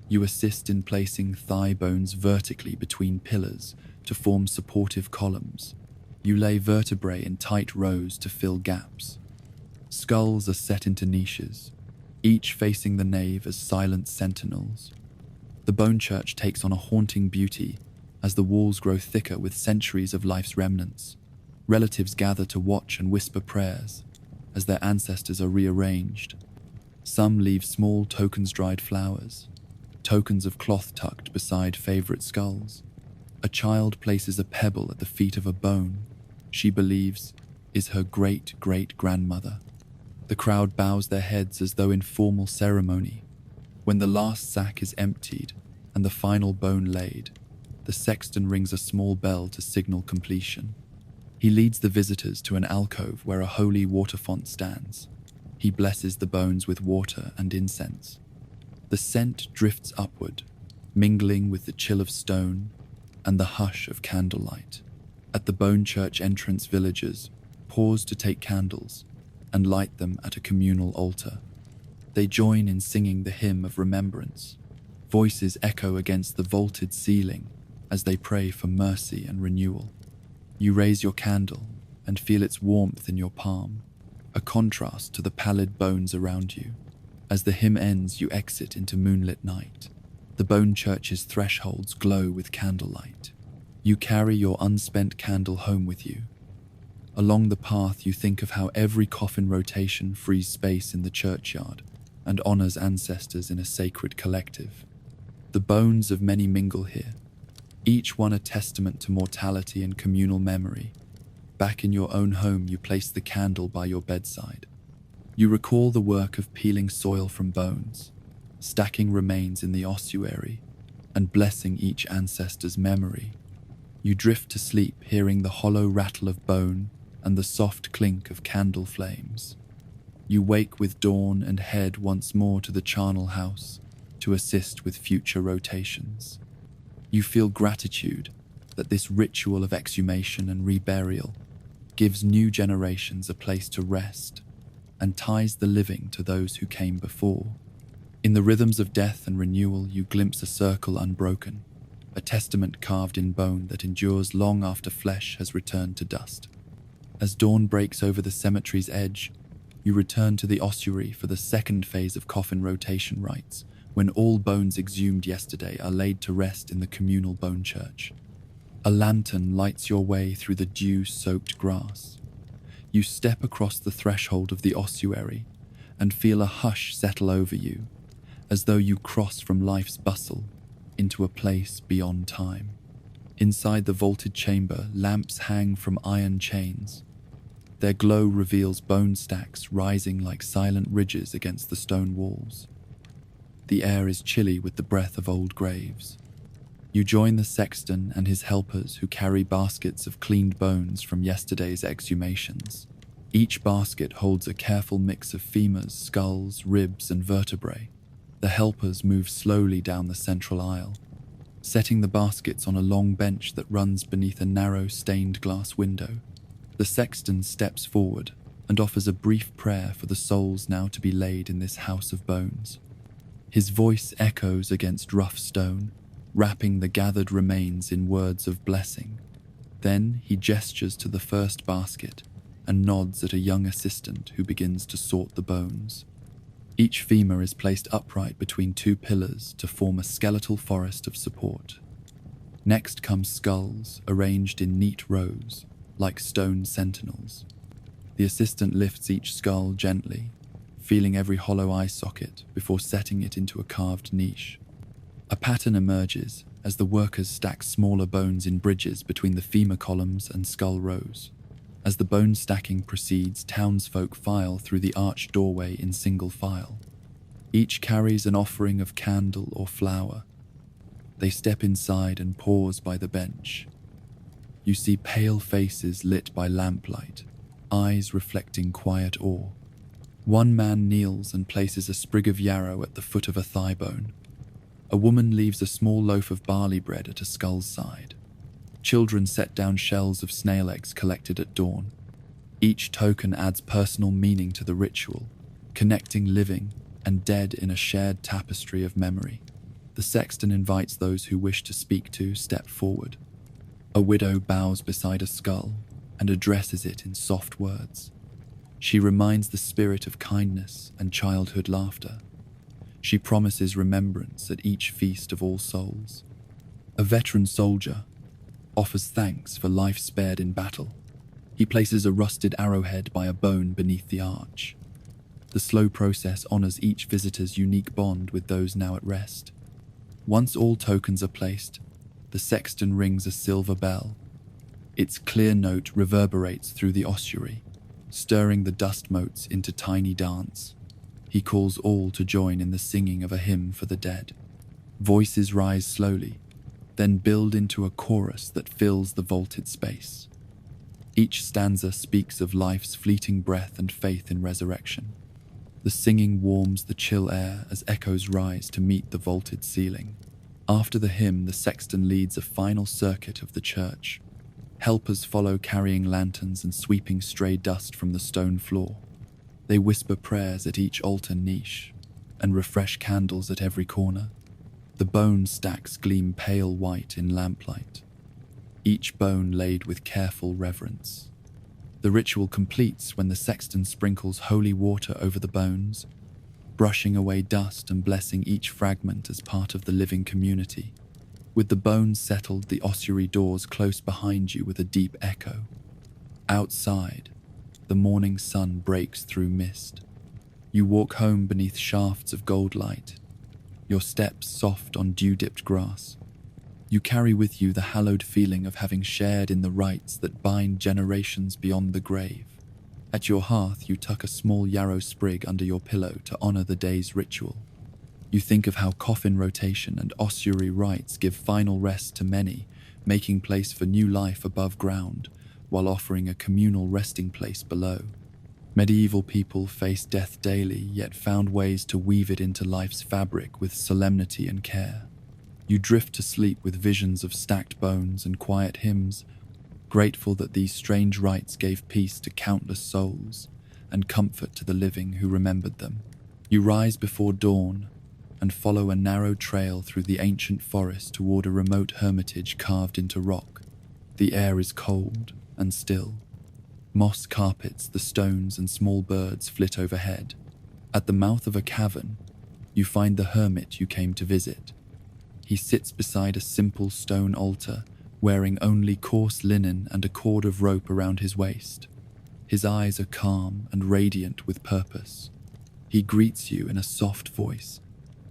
S1: You assist in placing thigh bones vertically between pillars to form supportive columns. You lay vertebrae in tight rows to fill gaps. Skulls are set into niches, each facing the nave as silent sentinels. The bone church takes on a haunting beauty as the walls grow thicker with centuries of life's remnants. Relatives gather to watch and whisper prayers as their ancestors are rearranged. Some leave small tokens, dried flowers, tokens of cloth tucked beside favorite skulls. A child places a pebble at the feet of a bone she believes is her great-great-grandmother. The crowd bows their heads as though in formal ceremony. When the last sack is emptied and the final bone laid, the sexton rings a small bell to signal completion. He leads the visitors to an alcove where a holy water font stands. He blesses the bones with water and incense. The scent drifts upward, mingling with the chill of stone and the hush of candlelight. At the bone church entrance, villagers pause to take candles and light them at a communal altar. They join in singing the hymn of remembrance. Voices echo against the vaulted ceiling as they pray for mercy and renewal. You raise your candle and feel its warmth in your palm, a contrast to the pallid bones around you. As the hymn ends, you exit into moonlit night. The bone church's thresholds glow with candlelight. You carry your unspent candle home with you. Along the path, you think of how every coffin rotation frees space in the churchyard and honors ancestors in a sacred collective. The bones of many mingle here, each one a testament to mortality and communal memory. Back in your own home, you place the candle by your bedside. You recall the work of peeling soil from bones, stacking remains in the ossuary, and blessing each ancestor's memory. You drift to sleep, hearing the hollow rattle of bone and the soft clink of candle flames. You wake with dawn and head once more to the charnel house to assist with future rotations. You feel gratitude that this ritual of exhumation and reburial gives new generations a place to rest and ties the living to those who came before. In the rhythms of death and renewal, you glimpse a circle unbroken, a testament carved in bone that endures long after flesh has returned to dust. As dawn breaks over the cemetery's edge, you return to the ossuary for the second phase of coffin rotation rites, when all bones exhumed yesterday are laid to rest in the communal bone church. A lantern lights your way through the dew-soaked grass. You step across the threshold of the ossuary and feel a hush settle over you, as though you cross from life's bustle into a place beyond time. Inside the vaulted chamber, lamps hang from iron chains. Their glow reveals bone stacks rising like silent ridges against the stone walls. The air is chilly with the breath of old graves. You join the sexton and his helpers who carry baskets of cleaned bones from yesterday's exhumations. Each basket holds a careful mix of femurs, skulls, ribs, and vertebrae. The helpers move slowly down the central aisle, setting the baskets on a long bench that runs beneath a narrow stained glass window. The sexton steps forward and offers a brief prayer for the souls now to be laid in this house of bones. His voice echoes against rough stone, wrapping the gathered remains in words of blessing. Then he gestures to the first basket and nods at a young assistant who begins to sort the bones. Each femur is placed upright between two pillars to form a skeletal forest of support. Next come skulls, arranged in neat rows, like stone sentinels. The assistant lifts each skull gently, feeling every hollow eye socket before setting it into a carved niche. A pattern emerges as the workers stack smaller bones in bridges between the femur columns and skull rows. As the bone stacking proceeds, townsfolk file through the arched doorway in single file. Each carries an offering of candle or flower. They step inside and pause by the bench. You see pale faces lit by lamplight, eyes reflecting quiet awe. One man kneels and places a sprig of yarrow at the foot of a thigh bone. A woman leaves a small loaf of barley bread at a skull's side. Children set down shells of snail eggs collected at dawn. Each token adds personal meaning to the ritual, connecting living and dead in a shared tapestry of memory. The sexton invites those who wish to speak to step forward. A widow bows beside a skull and addresses it in soft words. She reminds the spirit of kindness and childhood laughter. She promises remembrance at each feast of all souls. A veteran soldier offers thanks for life spared in battle. He places a rusted arrowhead by a bone beneath the arch. The slow process honors each visitor's unique bond with those now at rest. Once all tokens are placed, the sexton rings a silver bell. Its clear note reverberates through the ossuary, stirring the dust motes into tiny dance. He calls all to join in the singing of a hymn for the dead. Voices rise slowly, then build into a chorus that fills the vaulted space. Each stanza speaks of life's fleeting breath and faith in resurrection. The singing warms the chill air as echoes rise to meet the vaulted ceiling. After the hymn, the sexton leads a final circuit of the church. Helpers follow, carrying lanterns and sweeping stray dust from the stone floor. They whisper prayers at each altar niche and refresh candles at every corner. The bone stacks gleam pale white in lamplight, each bone laid with careful reverence. The ritual completes when the sexton sprinkles holy water over the bones, brushing away dust and blessing each fragment as part of the living community. With the bones settled, the ossuary doors close behind you with a deep echo. Outside, the morning sun breaks through mist. You walk home beneath shafts of gold light, your steps soft on dew-dipped grass. You carry with you the hallowed feeling of having shared in the rites that bind generations beyond the grave. At your hearth, you tuck a small yarrow sprig under your pillow to honor the day's ritual. You think of how coffin rotation and ossuary rites give final rest to many, making place for new life above ground, while offering a communal resting place below. Medieval people faced death daily, yet found ways to weave it into life's fabric with solemnity and care. You drift to sleep with visions of stacked bones and quiet hymns, grateful that these strange rites gave peace to countless souls and comfort to the living who remembered them. You rise before dawn and follow a narrow trail through the ancient forest toward a remote hermitage carved into rock. The air is cold and still. Moss carpets the stones and small birds flit overhead. At the mouth of a cavern, you find the hermit you came to visit. He sits beside a simple stone altar, wearing only coarse linen and a cord of rope around his waist. His eyes are calm and radiant with purpose. He greets you in a soft voice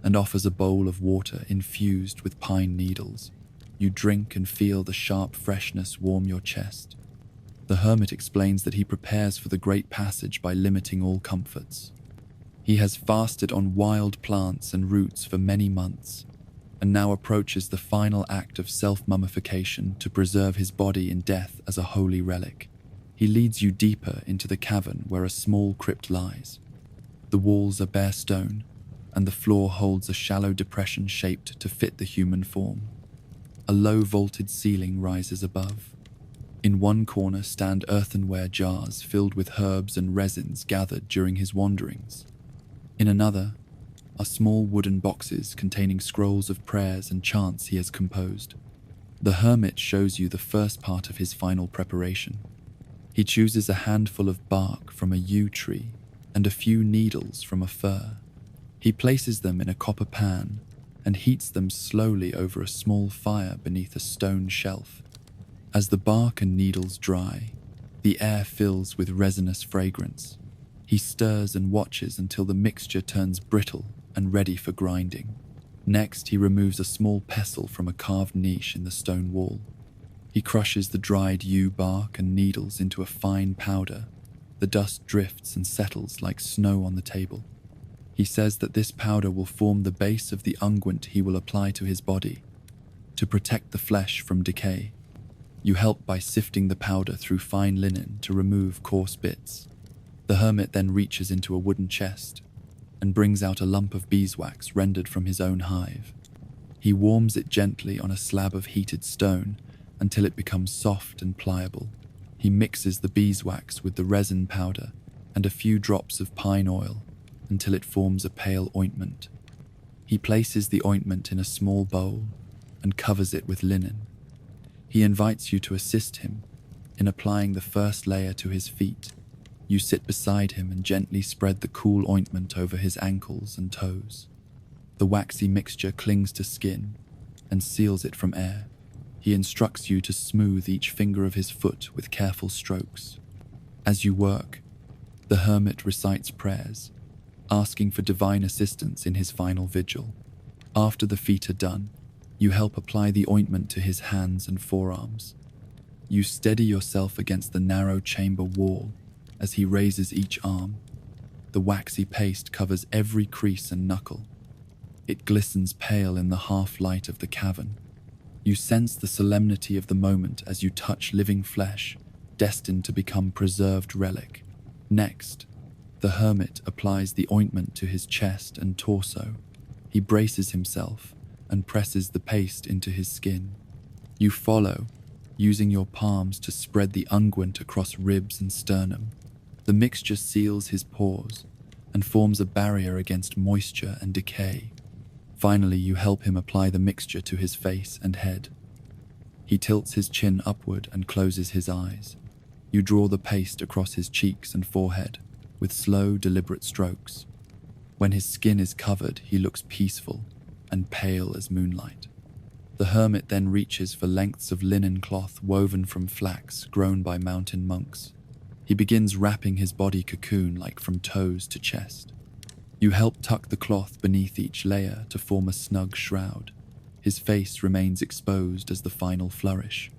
S1: and offers a bowl of water infused with pine needles. You drink and feel the sharp freshness warm your chest. The hermit explains that he prepares for the great passage by limiting all comforts. He has fasted on wild plants and roots for many months, and now approaches the final act of self-mummification to preserve his body in death as a holy relic. He leads you deeper into the cavern where a small crypt lies. The walls are bare stone, and the floor holds a shallow depression shaped to fit the human form. A low vaulted ceiling rises above. In one corner stand earthenware jars filled with herbs and resins gathered during his wanderings. In another are small wooden boxes containing scrolls of prayers and chants he has composed. The hermit shows you the first part of his final preparation. He chooses a handful of bark from a yew tree and a few needles from a fir. He places them in a copper pan and heats them slowly over a small fire beneath a stone shelf. As the bark and needles dry, the air fills with resinous fragrance. He stirs and watches until the mixture turns brittle and ready for grinding. Next, he removes a small pestle from a carved niche in the stone wall. He crushes the dried yew bark and needles into a fine powder. The dust drifts and settles like snow on the table. He says that this powder will form the base of the unguent he will apply to his body, to protect the flesh from decay. You help by sifting the powder through fine linen to remove coarse bits. The hermit then reaches into a wooden chest and brings out a lump of beeswax rendered from his own hive. He warms it gently on a slab of heated stone until it becomes soft and pliable. He mixes the beeswax with the resin powder and a few drops of pine oil until it forms a pale ointment. He places the ointment in a small bowl and covers it with linen. He invites you to assist him in applying the first layer to his feet. You sit beside him and gently spread the cool ointment over his ankles and toes. The waxy mixture clings to skin and seals it from air. He instructs you to smooth each finger of his foot with careful strokes. As you work, the hermit recites prayers, asking for divine assistance in his final vigil. After the feet are done, you help apply the ointment to his hands and forearms. You steady yourself against the narrow chamber wall as he raises each arm. The waxy paste covers every crease and knuckle. It glistens pale in the half-light of the cavern. You sense the solemnity of the moment as you touch living flesh, destined to become preserved relic. Next, the hermit applies the ointment to his chest and torso. He braces himself and presses the paste into his skin. You follow, using your palms to spread the unguent across ribs and sternum. The mixture seals his pores and forms a barrier against moisture and decay. Finally, you help him apply the mixture to his face and head. He tilts his chin upward and closes his eyes. You draw the paste across his cheeks and forehead with slow, deliberate strokes. When his skin is covered, he looks peaceful and pale as moonlight. The hermit then reaches for lengths of linen cloth woven from flax grown by mountain monks. He begins wrapping his body cocoon like from toes to chest. You help tuck the cloth beneath each layer to form a snug shroud. His face remains exposed as the final flourish.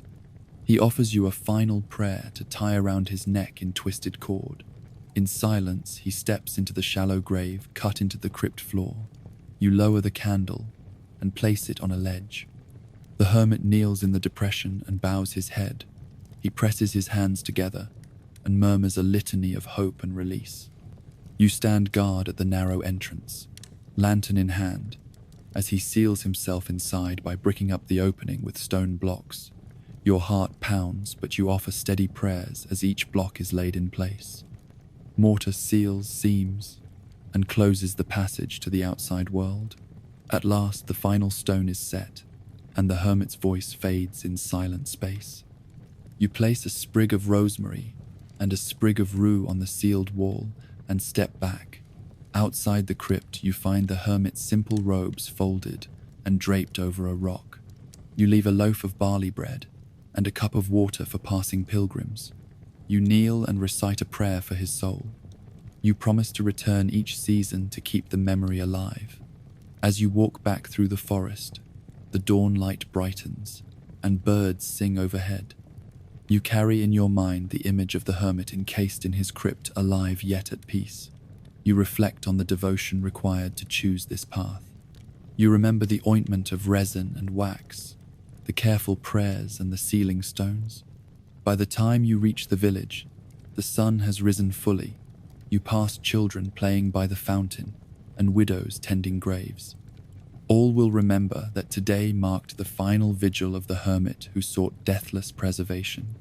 S1: He offers you a final prayer to tie around his neck in twisted cord. In silence, he steps into the shallow grave cut into the crypt floor. You lower the candle and place it on a ledge. The hermit kneels in the depression and bows his head. He presses his hands together and murmurs a litany of hope and release. You stand guard at the narrow entrance, lantern in hand, as he seals himself inside by bricking up the opening with stone blocks. Your heart pounds, but you offer steady prayers as each block is laid in place. Mortar seals seams and closes the passage to the outside world. At last, the final stone is set, and the hermit's voice fades in silent space. You place a sprig of rosemary and a sprig of rue on the sealed wall and step back. Outside the crypt, you find the hermit's simple robes folded and draped over a rock. You leave a loaf of barley bread and a cup of water for passing pilgrims. You kneel and recite a prayer for his soul. You promise to return each season to keep the memory alive. As you walk back through the forest, the dawn light brightens and birds sing overhead. You carry in your mind the image of the hermit encased in his crypt, alive yet at peace. You reflect on the devotion required to choose this path. You remember the ointment of resin and wax, the careful prayers and the sealing stones. By the time you reach the village, the sun has risen fully. You pass children playing by the fountain and widows tending graves. All will remember that today marked the final vigil of the hermit who sought deathless preservation.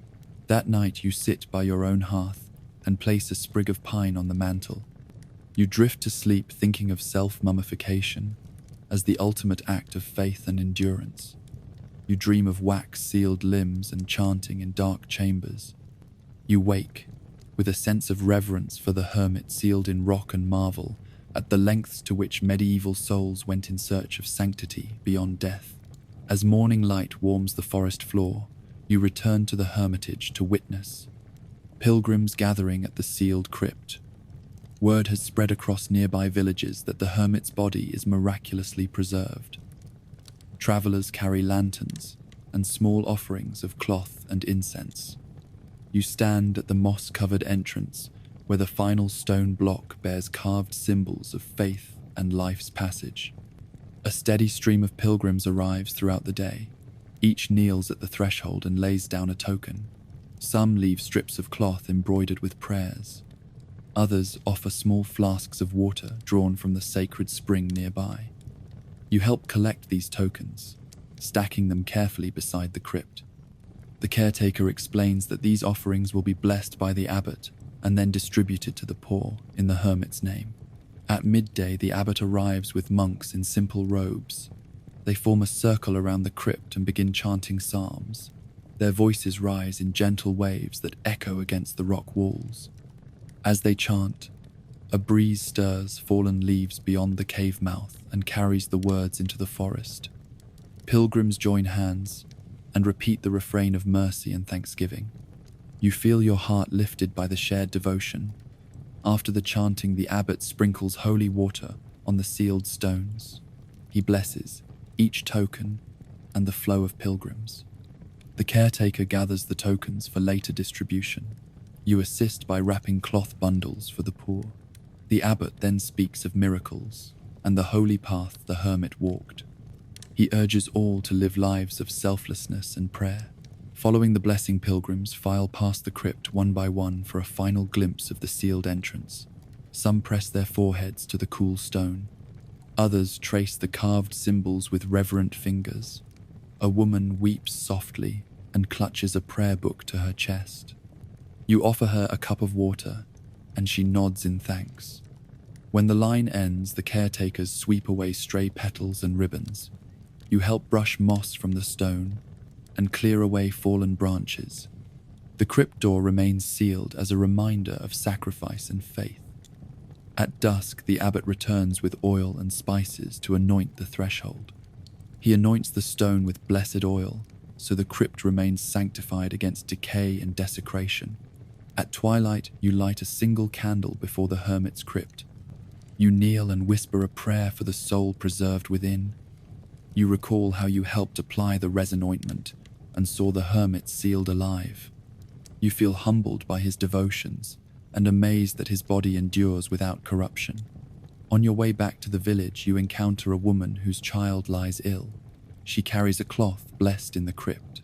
S1: That night you sit by your own hearth and place a sprig of pine on the mantle. You drift to sleep thinking of self-mummification as the ultimate act of faith and endurance. You dream of wax-sealed limbs and chanting in dark chambers. You wake with a sense of reverence for the hermit sealed in rock and marble, at the lengths to which medieval souls went in search of sanctity beyond death. As morning light warms the forest floor, you return to the hermitage to witness pilgrims gathering at the sealed crypt. Word has spread across nearby villages that the hermit's body is miraculously preserved. Travelers carry lanterns and small offerings of cloth and incense. You stand at the moss-covered entrance where the final stone block bears carved symbols of faith and life's passage. A steady stream of pilgrims arrives throughout the day. Each kneels at the threshold and lays down a token. Some leave strips of cloth embroidered with prayers. Others offer small flasks of water drawn from the sacred spring nearby. You help collect these tokens, stacking them carefully beside the crypt. The caretaker explains that these offerings will be blessed by the abbot and then distributed to the poor in the hermit's name. At midday, the abbot arrives with monks in simple robes. They form a circle around the crypt and begin chanting psalms. Their voices rise in gentle waves that echo against the rock walls. As they chant, a breeze stirs fallen leaves beyond the cave mouth and carries the words into the forest. Pilgrims join hands and repeat the refrain of mercy and thanksgiving. You feel your heart lifted by the shared devotion. After the chanting, the abbot sprinkles holy water on the sealed stones. He blesses each token and the flow of pilgrims. The caretaker gathers the tokens for later distribution. You assist by wrapping cloth bundles for the poor. The abbot then speaks of miracles and the holy path the hermit walked. He urges all to live lives of selflessness and prayer. Following the blessing, pilgrims file past the crypt one by one for a final glimpse of the sealed entrance. Some press their foreheads to the cool stone. Others trace the carved symbols with reverent fingers. A woman weeps softly and clutches a prayer book to her chest. You offer her a cup of water, and she nods in thanks. When the line ends, the caretakers sweep away stray petals and ribbons. You help brush moss from the stone and clear away fallen branches. The crypt door remains sealed as a reminder of sacrifice and faith. At dusk, the abbot returns with oil and spices to anoint the threshold. He anoints the stone with blessed oil, so the crypt remains sanctified against decay and desecration. At twilight, you light a single candle before the hermit's crypt. You kneel and whisper a prayer for the soul preserved within. You recall how you helped apply the resin ointment and saw the hermit sealed alive. You feel humbled by his devotions and amazed that his body endures without corruption. On your way back to the village, you encounter a woman whose child lies ill. She carries a cloth blessed in the crypt.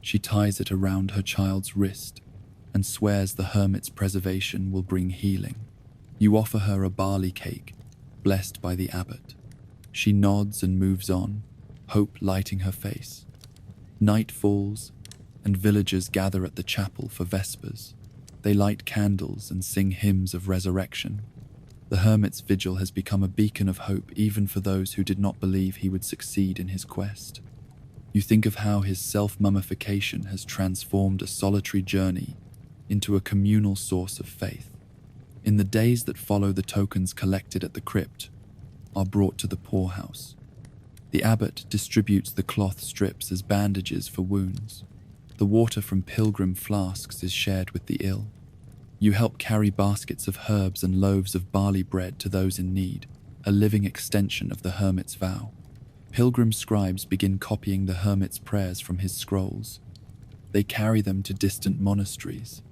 S1: She ties it around her child's wrist and swears the hermit's preservation will bring healing. You offer her a barley cake, blessed by the abbot. She nods and moves on, hope lighting her face. Night falls, and villagers gather at the chapel for vespers. They light candles and sing hymns of resurrection. The hermit's vigil has become a beacon of hope even for those who did not believe he would succeed in his quest. You think of how his self-mummification has transformed a solitary journey into a communal source of faith. In the days that follow, the tokens collected at the crypt are brought to the poorhouse. The abbot distributes the cloth strips as bandages for wounds. The water from pilgrim flasks is shared with the ill. You help carry baskets of herbs and loaves of barley bread to those in need, a living extension of the hermit's vow. Pilgrim scribes begin copying the hermit's prayers from his scrolls. They carry them to distant monasteries.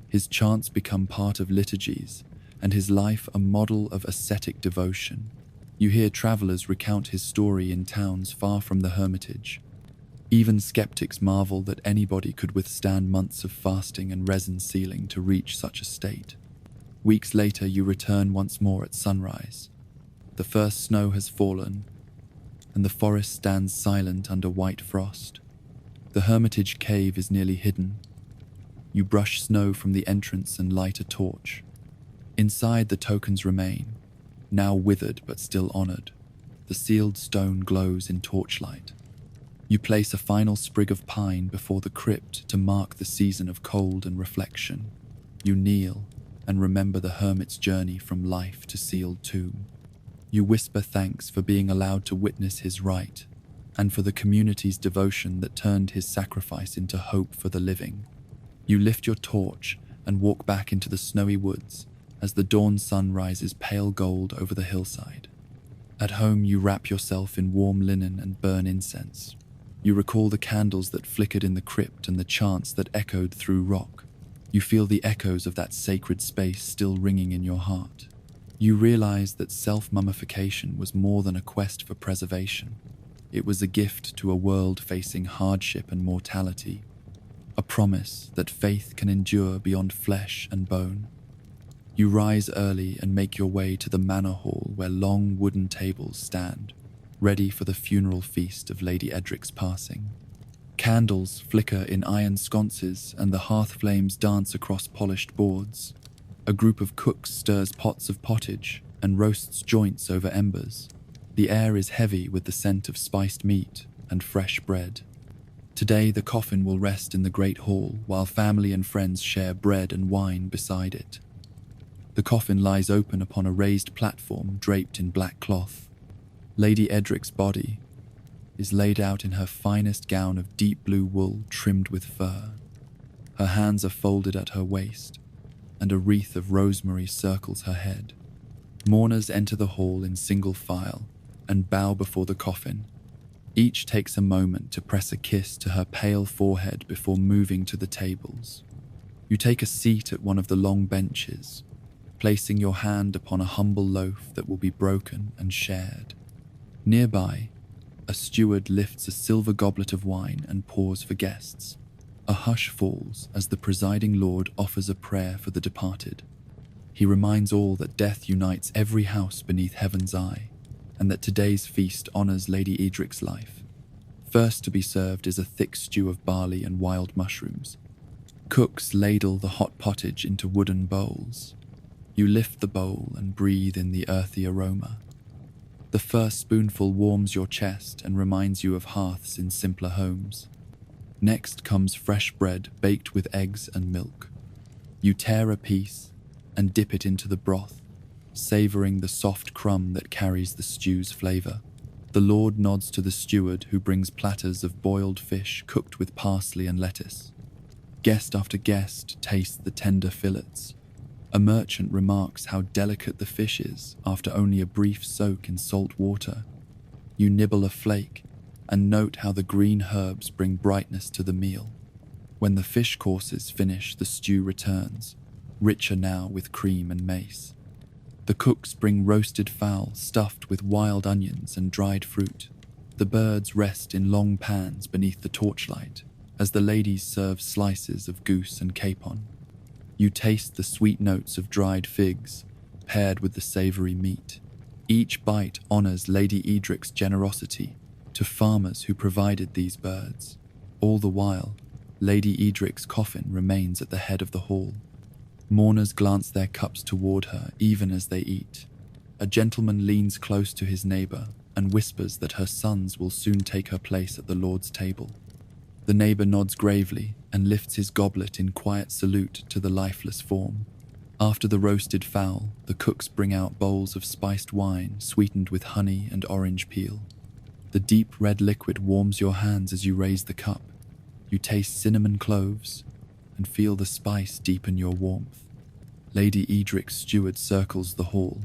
S1: His chants become part of liturgies, and his life a model of ascetic devotion. You hear travelers recount his story in towns far from the hermitage. Even skeptics marvel that anybody could withstand months of fasting and resin sealing to reach such a state. Weeks later, you return once more at sunrise. The first snow has fallen, and the forest stands silent under white frost. The hermitage cave is nearly hidden. You brush snow from the entrance and light a torch. Inside, the tokens remain, now withered but still honored. The sealed stone glows in torchlight. You place a final sprig of pine before the crypt to mark the season of cold and reflection. You kneel and remember the hermit's journey from life to sealed tomb. You whisper thanks for being allowed to witness his rite, and for the community's devotion that turned his sacrifice into hope for the living. You lift your torch and walk back into the snowy woods as the dawn sun rises pale gold over the hillside. At home, you wrap yourself in warm linen and burn incense. You recall the candles that flickered in the crypt and the chants that echoed through rock. You feel the echoes of that sacred space still ringing in your heart. You realize that self-mummification was more than a quest for preservation. It was a gift to a world facing hardship and mortality, a promise that faith can endure beyond flesh and bone. You rise early and make your way to the manor hall where long wooden tables stand, ready for the funeral feast of Lady Edric's passing. Candles flicker in iron sconces and the hearth flames dance across polished boards. A group of cooks stirs pots of pottage and roasts joints over embers. The air is heavy with the scent of spiced meat and fresh bread. Today, the coffin will rest in the great hall while family and friends share bread and wine beside it. The coffin lies open upon a raised platform draped in black cloth. Lady Edric's body is laid out in her finest gown of deep blue wool trimmed with fur. Her hands are folded at her waist, and a wreath of rosemary circles her head. Mourners enter the hall in single file and bow before the coffin. Each takes a moment to press a kiss to her pale forehead before moving to the tables. You take a seat at one of the long benches, placing your hand upon a humble loaf that will be broken and shared. Nearby, a steward lifts a silver goblet of wine and pours for guests. A hush falls as the presiding lord offers a prayer for the departed. He reminds all that death unites every house beneath heaven's eye, and that today's feast honors Lady Edric's life. First to be served is a thick stew of barley and wild mushrooms. Cooks ladle the hot pottage into wooden bowls. You lift the bowl and breathe in the earthy aroma. The first spoonful warms your chest and reminds you of hearths in simpler homes. Next comes fresh bread baked with eggs and milk. You tear a piece and dip it into the broth, savoring the soft crumb that carries the stew's flavor. The lord nods to the steward, who brings platters of boiled fish cooked with parsley and lettuce. Guest after guest tastes the tender fillets. A merchant remarks how delicate the fish is after only a brief soak in salt water. You nibble a flake and note how the green herbs bring brightness to the meal. When the fish courses finish, the stew returns, richer now with cream and mace. The cooks bring roasted fowl stuffed with wild onions and dried fruit. The birds rest in long pans beneath the torchlight as the ladies serve slices of goose and capon. You taste the sweet notes of dried figs paired with the savory meat. Each bite honors Lady Edric's generosity to farmers who provided these birds. All the while, Lady Edric's coffin remains at the head of the hall. Mourners glance their cups toward her even as they eat. A gentleman leans close to his neighbor and whispers that her sons will soon take her place at the Lord's table. The neighbor nods gravely and lifts his goblet in quiet salute to the lifeless form. After the roasted fowl, the cooks bring out bowls of spiced wine sweetened with honey and orange peel. The deep red liquid warms your hands as you raise the cup. You taste cinnamon cloves and feel the spice deepen your warmth. Lady Edric's steward circles the hall,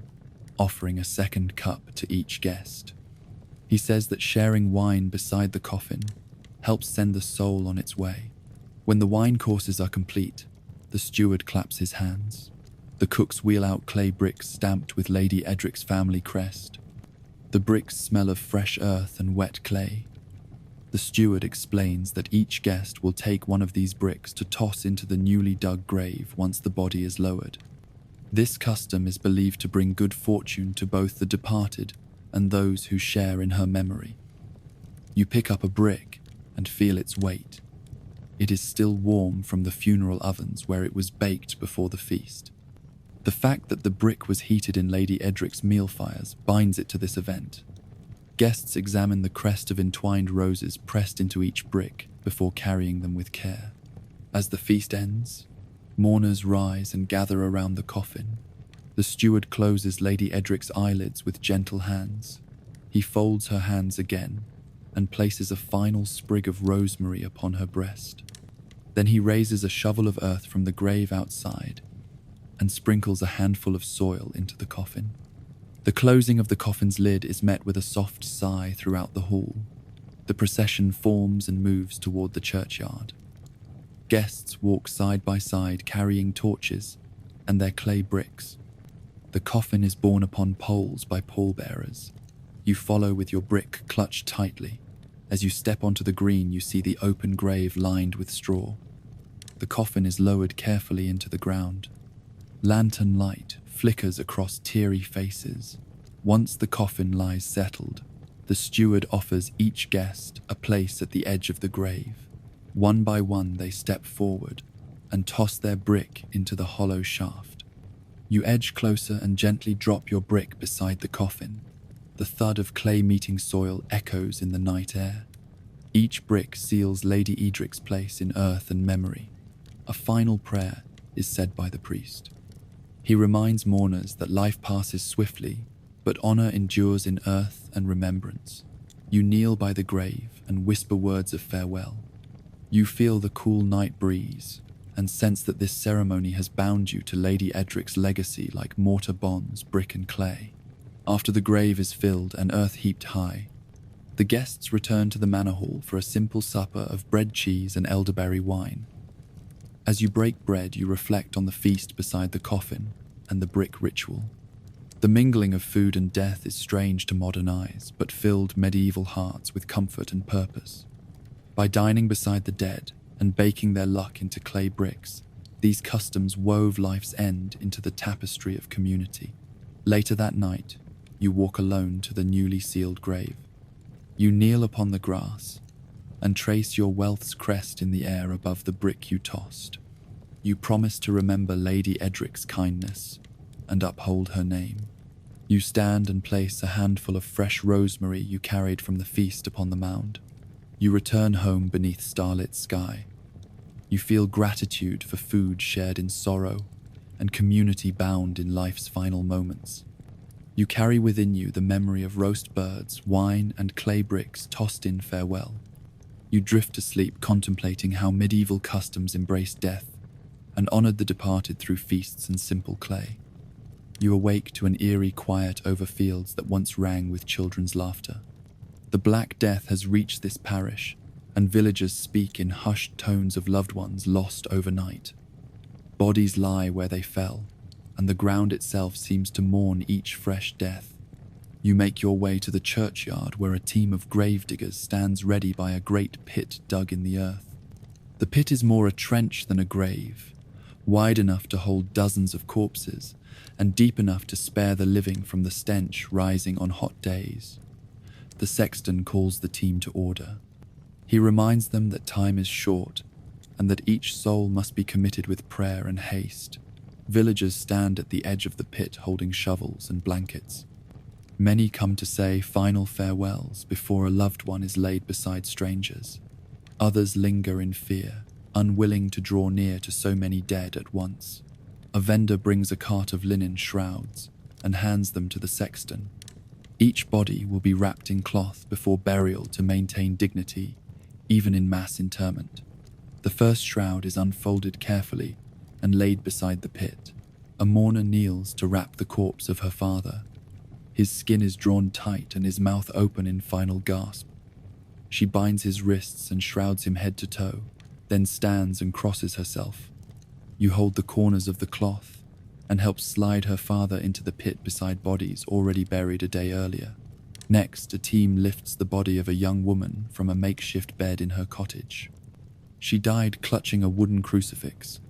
S1: offering a second cup to each guest. He says that sharing wine beside the coffin helps send the soul on its way. When the wine courses are complete, the steward claps his hands. The cooks wheel out clay bricks stamped with Lady Edric's family crest. The bricks smell of fresh earth and wet clay. The steward explains that each guest will take one of these bricks to toss into the newly dug grave once the body is lowered. This custom is believed to bring good fortune to both the departed and those who share in her memory. You pick up a brick and feel its weight. It is still warm from the funeral ovens where it was baked before the feast. The fact that the brick was heated in Lady Edric's meal fires binds it to this event. Guests examine the crest of entwined roses pressed into each brick before carrying them with care. As the feast ends, mourners rise and gather around the coffin. The steward closes Lady Edric's eyelids with gentle hands. He folds her hands again and places a final sprig of rosemary upon her breast. Then he raises a shovel of earth from the grave outside and sprinkles a handful of soil into the coffin. The closing of the coffin's lid is met with a soft sigh throughout the hall. The procession forms and moves toward the churchyard. Guests walk side by side carrying torches and their clay bricks. The coffin is borne upon poles by pallbearers. You follow with your brick clutched tightly. As you step onto the green, you see the open grave lined with straw. The coffin is lowered carefully into the ground. Lantern light flickers across teary faces. Once the coffin lies settled, the steward offers each guest a place at the edge of the grave. One by one, they step forward and toss their brick into the hollow shaft. You edge closer and gently drop your brick beside the coffin. The thud of clay meeting soil echoes in the night air. Each brick seals Lady Edric's place in earth and memory. A final prayer is said by the priest. He reminds mourners that life passes swiftly, but honor endures in earth and remembrance. You kneel by the grave and whisper words of farewell. You feel the cool night breeze and sense that this ceremony has bound you to Lady Edric's legacy like mortar bonds, brick and clay. After the grave is filled and earth heaped high, the guests return to the manor hall for a simple supper of bread, cheese, and elderberry wine. As you break bread, you reflect on the feast beside the coffin and the brick ritual. The mingling of food and death is strange to modern eyes, but filled medieval hearts with comfort and purpose. By dining beside the dead and baking their luck into clay bricks, these customs wove life's end into the tapestry of community. Later that night, you walk alone to the newly sealed grave. You kneel upon the grass and trace your wealth's crest in the air above the brick you tossed. You promise to remember Lady Edric's kindness and uphold her name. You stand and place a handful of fresh rosemary you carried from the feast upon the mound. You return home beneath starlit sky. You feel gratitude for food shared in sorrow and community bound in life's final moments. You carry within you the memory of roast birds, wine, and clay bricks tossed in farewell. You drift to sleep contemplating how medieval customs embraced death and honored the departed through feasts and simple clay. You awake to an eerie quiet over fields that once rang with children's laughter. The Black Death has reached this parish, and villagers speak in hushed tones of loved ones lost overnight. Bodies lie where they fell, and the ground itself seems to mourn each fresh death. You make your way to the churchyard where a team of gravediggers stands ready by a great pit dug in the earth. The pit is more a trench than a grave, wide enough to hold dozens of corpses and deep enough to spare the living from the stench rising on hot days. The sexton calls the team to order. He reminds them that time is short and that each soul must be committed with prayer and haste. Villagers stand at the edge of the pit holding shovels and blankets. Many come to say final farewells before a loved one is laid beside strangers. Others linger in fear, unwilling to draw near to so many dead at once. A vendor brings a cart of linen shrouds and hands them to the sexton. Each body will be wrapped in cloth before burial to maintain dignity, even in mass interment. The first shroud is unfolded carefully and laid beside the pit. A mourner kneels to wrap the corpse of her father. His skin is drawn tight and his mouth open in final gasp. She binds his wrists and shrouds him head to toe, then stands and crosses herself. You hold the corners of the cloth and help slide her father into the pit beside bodies already buried a day earlier. Next, a team lifts the body of a young woman from a makeshift bed in her cottage. She died clutching a wooden crucifix.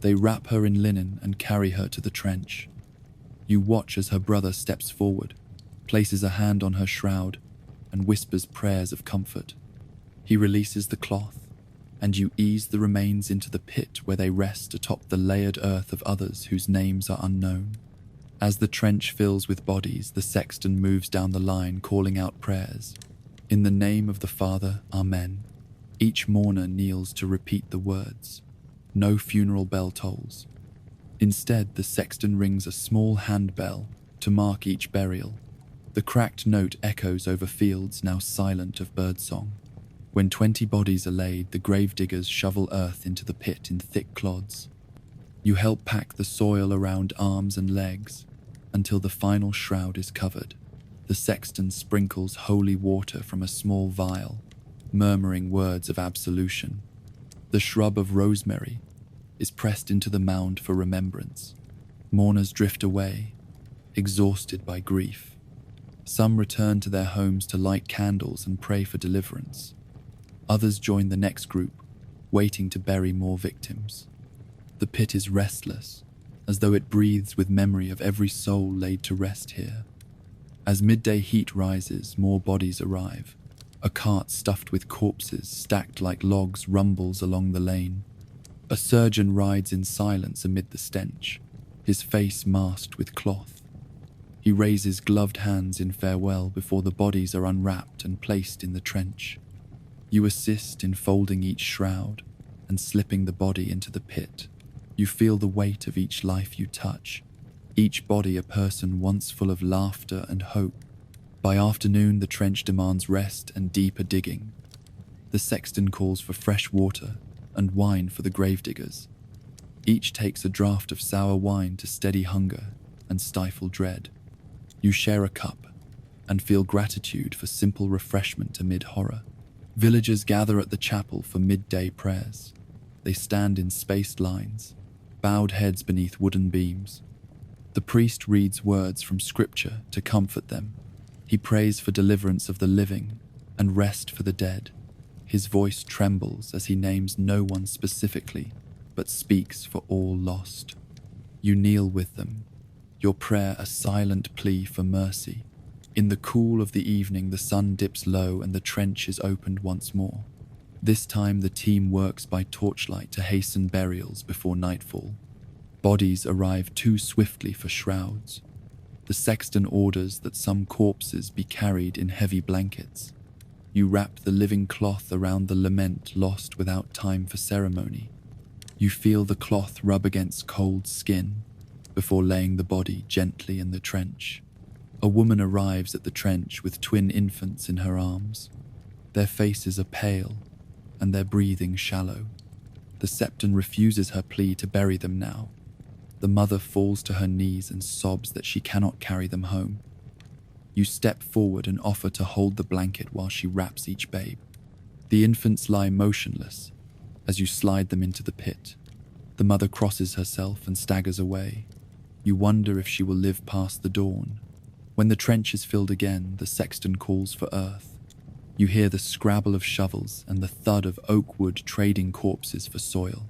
S1: They wrap her in linen and carry her to the trench. You watch as her brother steps forward, places a hand on her shroud, and whispers prayers of comfort. He releases the cloth, and you ease the remains into the pit where they rest atop the layered earth of others whose names are unknown. As the trench fills with bodies, the sexton moves down the line calling out prayers. In the name of the Father, Amen. Each mourner kneels to repeat the words. No funeral bell tolls. Instead, the sexton rings a small handbell to mark each burial. The cracked note echoes over fields now silent of birdsong. When 20 bodies are laid, the gravediggers shovel earth into the pit in thick clods. You help pack the soil around arms and legs until the final shroud is covered. The sexton sprinkles holy water from a small vial, murmuring words of absolution. The shrub of rosemary is pressed into the mound for remembrance. Mourners drift away, exhausted by grief. Some return to their homes to light candles and pray for deliverance. Others join the next group, waiting to bury more victims. The pit is restless, as though it breathes with memory of every soul laid to rest here. As midday heat rises, more bodies arrive. A cart stuffed with corpses, stacked like logs, rumbles along the lane. A surgeon rides in silence amid the stench, his face masked with cloth. He raises gloved hands in farewell before the bodies are unwrapped and placed in the trench. You assist in folding each shroud and slipping the body into the pit. You feel the weight of each life you touch, each body a person once full of laughter and hope. By afternoon, the trench demands rest and deeper digging. The sexton calls for fresh water and wine for the gravediggers. Each takes a draught of sour wine to steady hunger and stifle dread. You share a cup and feel gratitude for simple refreshment amid horror. Villagers gather at the chapel for midday prayers. They stand in spaced lines, bowed heads beneath wooden beams. The priest reads words from scripture to comfort them. He prays for deliverance of the living and rest for the dead. His voice trembles as he names no one specifically, but speaks for all lost. You kneel with them, your prayer a silent plea for mercy. In the cool of the evening, the sun dips low and the trench is opened once more. This time the team works by torchlight to hasten burials before nightfall. Bodies arrive too swiftly for shrouds. The sexton orders that some corpses be carried in heavy blankets. You wrap the living cloth around the lament lost without time for ceremony. You feel the cloth rub against cold skin before laying the body gently in the trench. A woman arrives at the trench with twin infants in her arms. Their faces are pale and their breathing shallow. The sexton refuses her plea to bury them now. The mother falls to her knees and sobs that she cannot carry them home. You step forward and offer to hold the blanket while she wraps each babe. The infants lie motionless as you slide them into the pit. The mother crosses herself and staggers away. You wonder if she will live past the dawn. When the trench is filled again, the sexton calls for earth. You hear the scrabble of shovels and the thud of oak wood trading corpses for soil.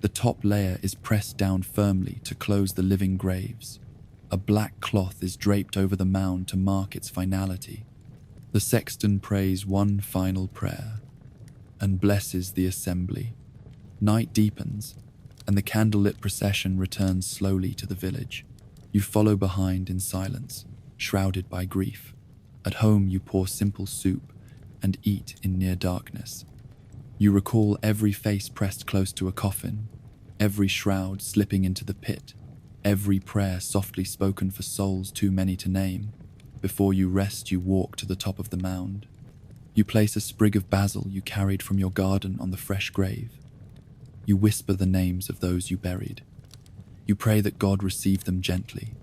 S1: The top layer is pressed down firmly to close the living graves. A black cloth is draped over the mound to mark its finality. The sexton prays one final prayer and blesses the assembly. Night deepens, and the candlelit procession returns slowly to the village. You follow behind in silence, shrouded by grief. At home, you pour simple soup and eat in near darkness. You recall every face pressed close to a coffin, every shroud slipping into the pit, every prayer softly spoken for souls too many to name. Before you rest, you walk to the top of the mound. You place a sprig of basil you carried from your garden on the fresh grave. You whisper the names of those you buried. You pray that God receive them gently.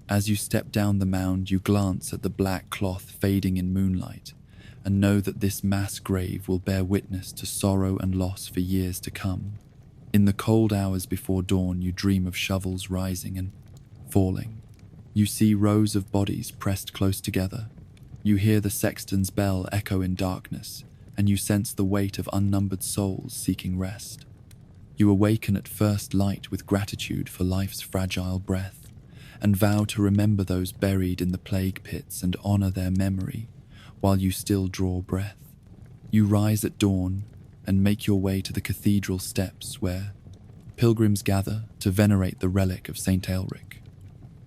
S1: As you step down the mound, you glance at the black cloth fading in moonlight and know that this mass grave will bear witness to sorrow and loss for years to come. In the cold hours before dawn, you dream of shovels rising and falling. You see rows of bodies pressed close together. You hear the sexton's bell echo in darkness, and you sense the weight of unnumbered souls seeking rest. You awaken at first light with gratitude for life's fragile breath, and vow to remember those buried in the plague pits and honor their memory while you still draw breath. You rise at dawn and make your way to the cathedral steps where pilgrims gather to venerate the relic of St. Aelric.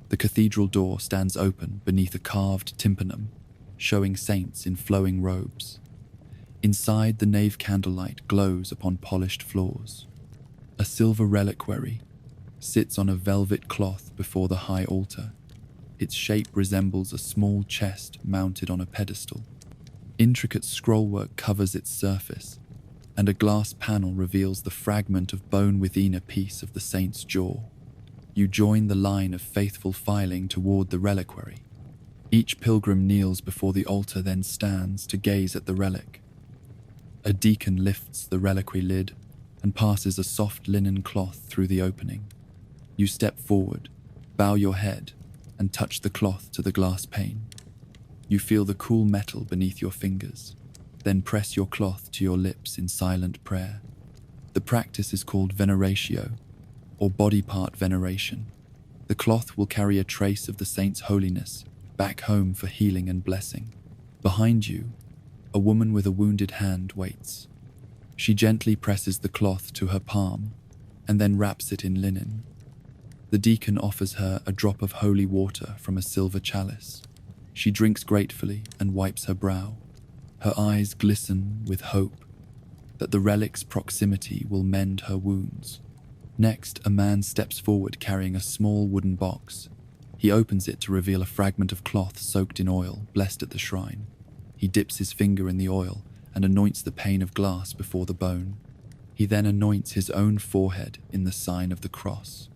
S1: The cathedral door stands open beneath a carved tympanum, showing saints in flowing robes. Inside, the nave candlelight glows upon polished floors. A silver reliquary sits on a velvet cloth before the high altar. Its shape resembles a small chest mounted on a pedestal. Intricate scrollwork covers its surface, and a glass panel reveals the fragment of bone within a piece of the saint's jaw. You join the line of faithful filing toward the reliquary. Each pilgrim kneels before the altar, then stands to gaze at the relic. A deacon lifts the reliquary lid and passes a soft linen cloth through the opening. You step forward, bow your head, and touch the cloth to the glass pane. You feel the cool metal beneath your fingers, then press your cloth to your lips in silent prayer. The practice is called veneratio, or body part veneration. The cloth will carry a trace of the saint's holiness back home for healing and blessing. Behind you, a woman with a wounded hand waits. She gently presses the cloth to her palm and then wraps it in linen. The deacon offers her a drop of holy water from a silver chalice. She drinks gratefully and wipes her brow. Her eyes glisten with hope that the relic's proximity will mend her wounds. Next, a man steps forward carrying a small wooden box. He opens it to reveal a fragment of cloth soaked in oil, blessed at the shrine. He dips his finger in the oil and anoints the pane of glass before the bone. He then anoints his own forehead in the sign of the cross.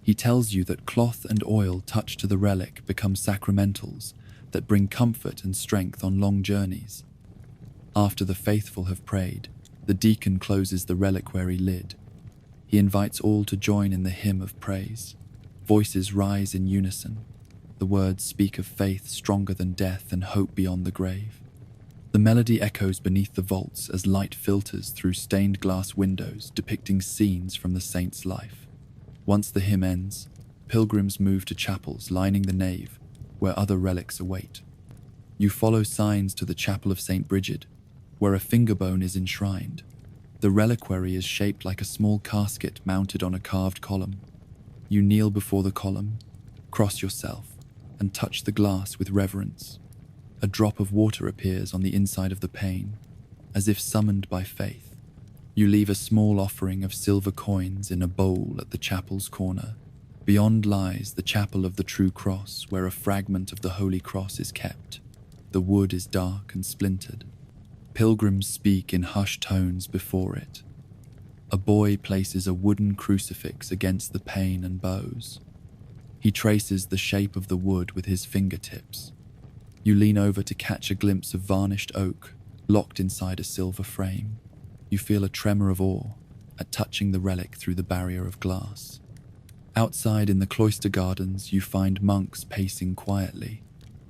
S1: He tells you that cloth and oil touched to the relic become sacramentals that bring comfort and strength on long journeys. After the faithful have prayed, the deacon closes the reliquary lid. He invites all to join in the hymn of praise. Voices rise in unison. The words speak of faith stronger than death and hope beyond the grave. The melody echoes beneath the vaults as light filters through stained glass windows depicting scenes from the saint's life. Once the hymn ends, pilgrims move to chapels lining the nave, where other relics await. You follow signs to the chapel of St. Bridget, where a finger bone is enshrined. The reliquary is shaped like a small casket mounted on a carved column. You kneel before the column, cross yourself, and touch the glass with reverence. A drop of water appears on the inside of the pane, as if summoned by faith. You leave a small offering of silver coins in a bowl at the chapel's corner. Beyond lies the chapel of the True Cross, where a fragment of the Holy Cross is kept. The wood is dark and splintered. Pilgrims speak in hushed tones before it. A boy places a wooden crucifix against the pane and bows. He traces the shape of the wood with his fingertips. You lean over to catch a glimpse of varnished oak locked inside a silver frame. You feel a tremor of awe at touching the relic through the barrier of glass. Outside in the cloister gardens, you find monks pacing quietly.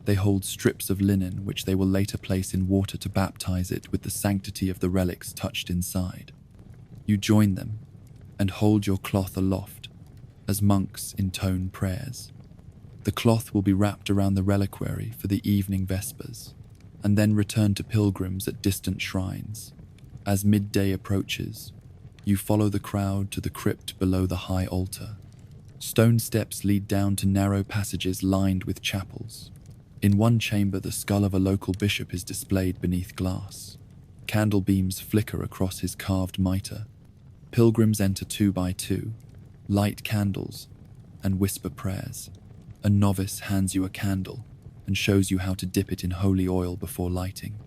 S1: They hold strips of linen which they will later place in water to baptize it with the sanctity of the relics touched inside. You join them, and hold your cloth aloft as monks intone prayers. The cloth will be wrapped around the reliquary for the evening vespers, and then returned to pilgrims at distant shrines. As midday approaches, you follow the crowd to the crypt below the high altar. Stone steps lead down to narrow passages lined with chapels. In one chamber, the skull of a local bishop is displayed beneath glass. Candle beams flicker across his carved mitre. Pilgrims enter 2 by 2, light candles, and whisper prayers. A novice hands you a candle and shows you how to dip it in holy oil before lighting.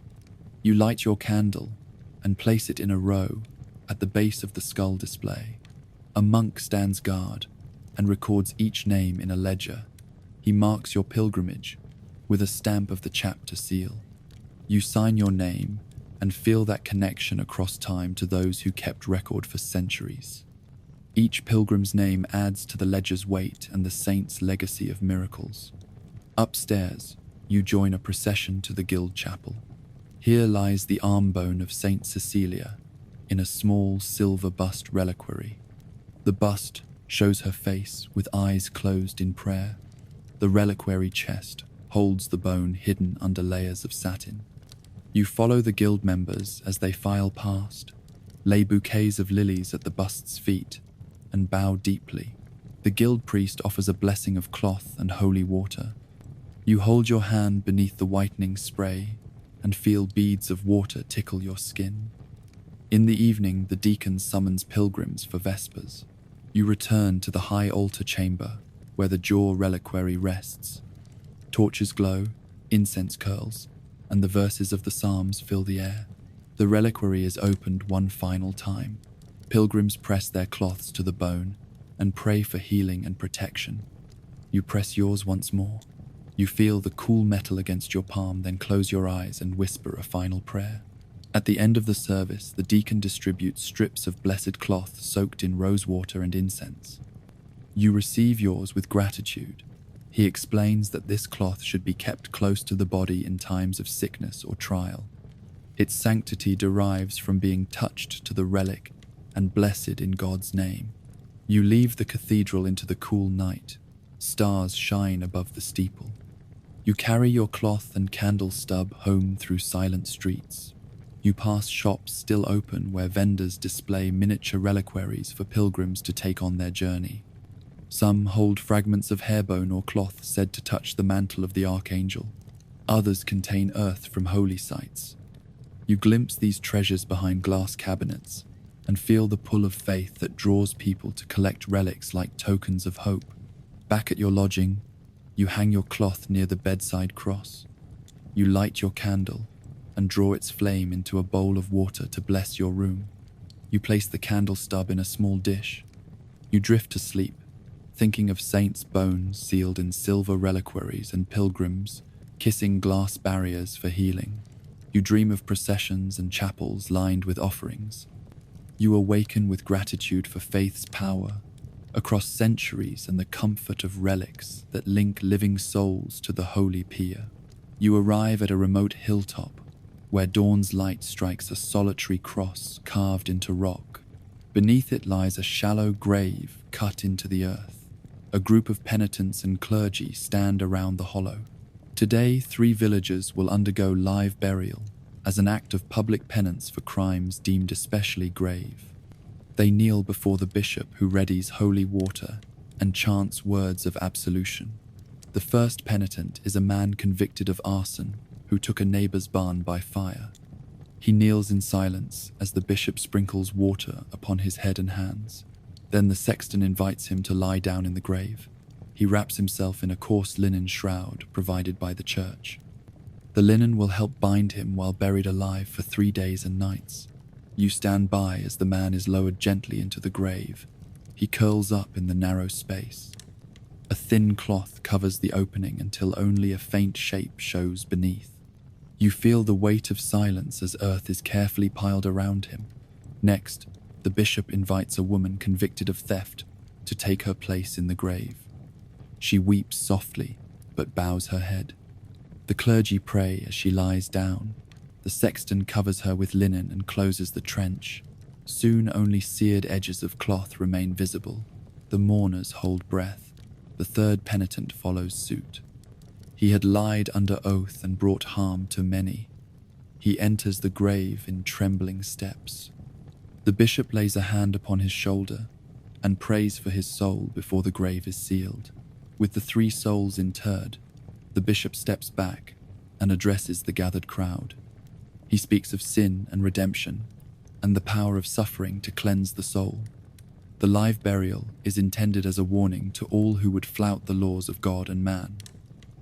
S1: You light your candle and place it in a row at the base of the skull display. A monk stands guard and records each name in a ledger. He marks your pilgrimage with a stamp of the chapter seal. You sign your name and feel that connection across time to those who kept record for centuries. Each pilgrim's name adds to the ledger's weight and the saint's legacy of miracles. Upstairs, you join a procession to the guild chapel. Here lies the arm bone of Saint Cecilia in a small silver bust reliquary. The bust shows her face with eyes closed in prayer. The reliquary chest holds the bone hidden under layers of satin. You follow the guild members as they file past, lay bouquets of lilies at the bust's feet, and bow deeply. The guild priest offers a blessing of cloth and holy water. You hold your hand beneath the whitening spray and feel beads of water tickle your skin. In the evening, the deacon summons pilgrims for vespers. You return to the high altar chamber where the jaw reliquary rests. Torches glow, incense curls, and the verses of the Psalms fill the air. The reliquary is opened one final time. Pilgrims press their cloths to the bone and pray for healing and protection. You press yours once more. You feel the cool metal against your palm, then close your eyes and whisper a final prayer. At the end of the service, the deacon distributes strips of blessed cloth soaked in rose water and incense. You receive yours with gratitude. He explains that this cloth should be kept close to the body in times of sickness or trial. Its sanctity derives from being touched to the relic and blessed in God's name. You leave the cathedral into the cool night. Stars shine above the steeple. You carry your cloth and candle stub home through silent streets. You pass shops still open where vendors display miniature reliquaries for pilgrims to take on their journey. Some hold fragments of hairbone or cloth said to touch the mantle of the archangel. Others contain earth from holy sites. You glimpse these treasures behind glass cabinets and feel the pull of faith that draws people to collect relics like tokens of hope. Back at your lodging, you hang your cloth near the bedside cross. You light your candle and draw its flame into a bowl of water to bless your room. You place the candle stub in a small dish. You drift to sleep, thinking of saints' bones sealed in silver reliquaries and pilgrims kissing glass barriers for healing. You dream of processions and chapels lined with offerings. You awaken with gratitude for faith's power across centuries and the comfort of relics that link living souls to the holy pier. You arrive at a remote hilltop where dawn's light strikes a solitary cross carved into rock. Beneath it lies a shallow grave cut into the earth. A group of penitents and clergy stand around the hollow. Today, 3 villagers will undergo live burial as an act of public penance for crimes deemed especially grave. They kneel before the bishop who readies holy water and chants words of absolution. The first penitent is a man convicted of arson who took a neighbor's barn by fire. He kneels in silence as the bishop sprinkles water upon his head and hands. Then the sexton invites him to lie down in the grave. He wraps himself in a coarse linen shroud provided by the church. The linen will help bind him while buried alive for 3 days and nights. You stand by as the man is lowered gently into the grave. He curls up in the narrow space. A thin cloth covers the opening until only a faint shape shows beneath. You feel the weight of silence as earth is carefully piled around him. Next, the bishop invites a woman convicted of theft to take her place in the grave. She weeps softly, but bows her head. The clergy pray as she lies down. The sexton covers her with linen and closes the trench. Soon only seared edges of cloth remain visible. The mourners hold breath. The third penitent follows suit. He had lied under oath and brought harm to many. He enters the grave in trembling steps. The bishop lays a hand upon his shoulder and prays for his soul before the grave is sealed. With the 3 souls interred, the bishop steps back and addresses the gathered crowd. He speaks of sin and redemption, and the power of suffering to cleanse the soul. The live burial is intended as a warning to all who would flout the laws of God and man.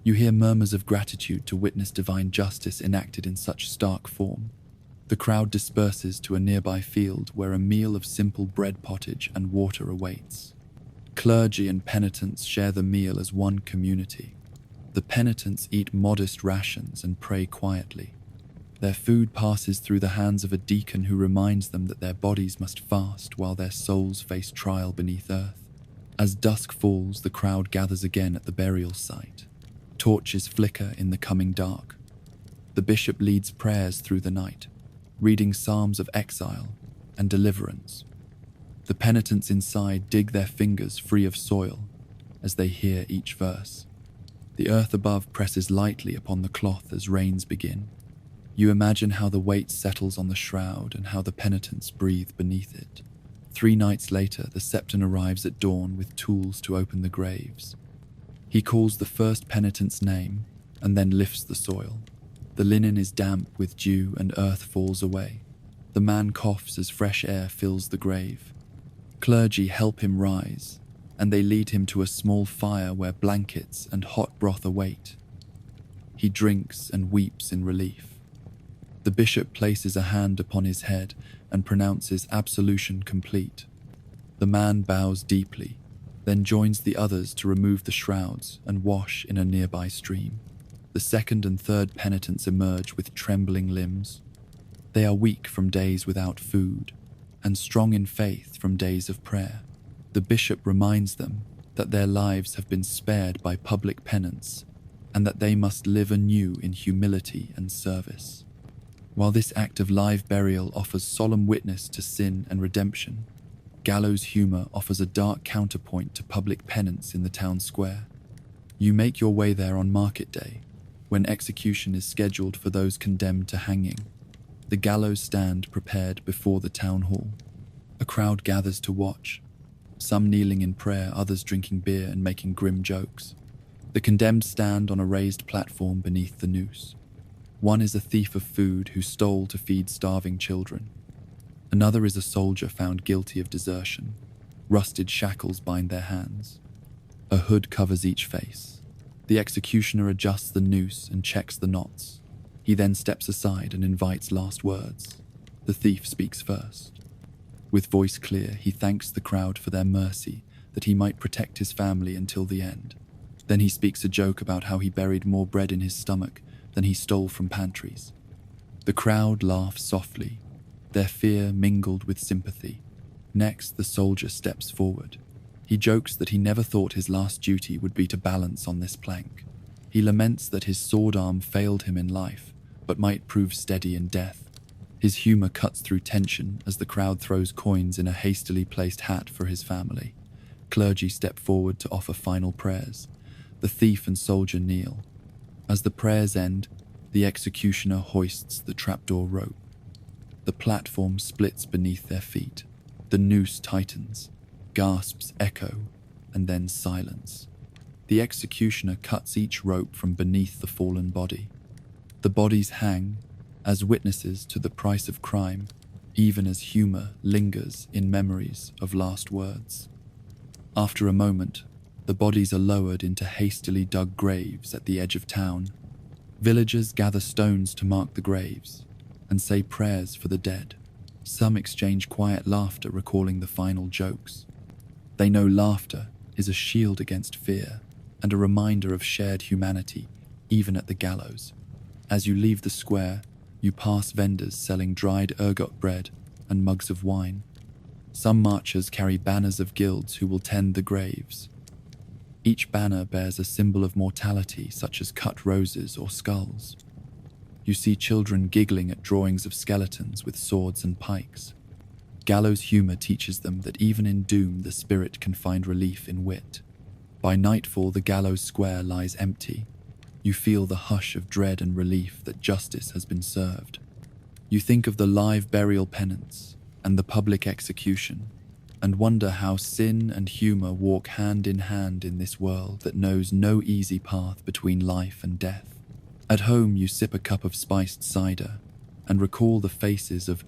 S1: You hear murmurs of gratitude to witness divine justice enacted in such stark form. The crowd disperses to a nearby field where a meal of simple bread pottage and water awaits. Clergy and penitents share the meal as one community. The penitents eat modest rations and pray quietly. Their food passes through the hands of a deacon who reminds them that their bodies must fast while their souls face trial beneath earth. As dusk falls, the crowd gathers again at the burial site. Torches flicker in the coming dark. The bishop leads prayers through the night, reading psalms of exile and deliverance. The penitents inside dig their fingers free of soil as they hear each verse. The earth above presses lightly upon the cloth as rains begin. You imagine how the weight settles on the shroud and how the penitents breathe beneath it. 3 nights later, the septon arrives at dawn with tools to open the graves. He calls the first penitent's name and then lifts the soil. The linen is damp with dew and earth falls away. The man coughs as fresh air fills the grave. Clergy help him rise, and they lead him to a small fire where blankets and hot broth await. He drinks and weeps in relief. The bishop places a hand upon his head and pronounces absolution complete. The man bows deeply, then joins the others to remove the shrouds and wash in a nearby stream. The second and third penitents emerge with trembling limbs. They are weak from days without food and strong in faith from days of prayer. The bishop reminds them that their lives have been spared by public penance and that they must live anew in humility and service. While this act of live burial offers solemn witness to sin and redemption, gallows humor offers a dark counterpoint to public penance in the town square. You make your way there on market day, when execution is scheduled for those condemned to hanging. The gallows stand prepared before the town hall. A crowd gathers to watch, some kneeling in prayer, others drinking beer and making grim jokes. The condemned stand on a raised platform beneath the noose. One is a thief of food who stole to feed starving children. Another is a soldier found guilty of desertion. Rusted shackles bind their hands. A hood covers each face. The executioner adjusts the noose and checks the knots. He then steps aside and invites last words. The thief speaks first. With voice clear, he thanks the crowd for their mercy, that he might protect his family until the end. Then he speaks a joke about how he buried more bread in his stomach than he stole from pantries. The crowd laughs softly, their fear mingled with sympathy. Next, the soldier steps forward. He jokes that he never thought his last duty would be to balance on this plank. He laments that his sword arm failed him in life, but might prove steady in death. His humor cuts through tension as the crowd throws coins in a hastily placed hat for his family. Clergy step forward to offer final prayers. The thief and soldier kneel. As the prayers end, the executioner hoists the trapdoor rope. The platform splits beneath their feet. The noose tightens. Gasps echo, and then silence. The executioner cuts each rope from beneath the fallen body. The bodies hang as witnesses to the price of crime, even as humor lingers in memories of last words. After a moment, the bodies are lowered into hastily dug graves at the edge of town. Villagers gather stones to mark the graves and say prayers for the dead. Some exchange quiet laughter, recalling the final jokes. They know laughter is a shield against fear and a reminder of shared humanity, even at the gallows. As you leave the square, you pass vendors selling dried ergot bread and mugs of wine. Some marchers carry banners of guilds who will tend the graves. Each banner bears a symbol of mortality, such as cut roses or skulls. You see children giggling at drawings of skeletons with swords and pikes. Gallows humor teaches them that even in doom the spirit can find relief in wit. By nightfall the gallows square lies empty. You feel the hush of dread and relief that justice has been served. You think of the live burial penance and the public execution, and wonder how sin and humor walk hand in this world that knows no easy path between life and death. At home you sip a cup of spiced cider and recall the faces of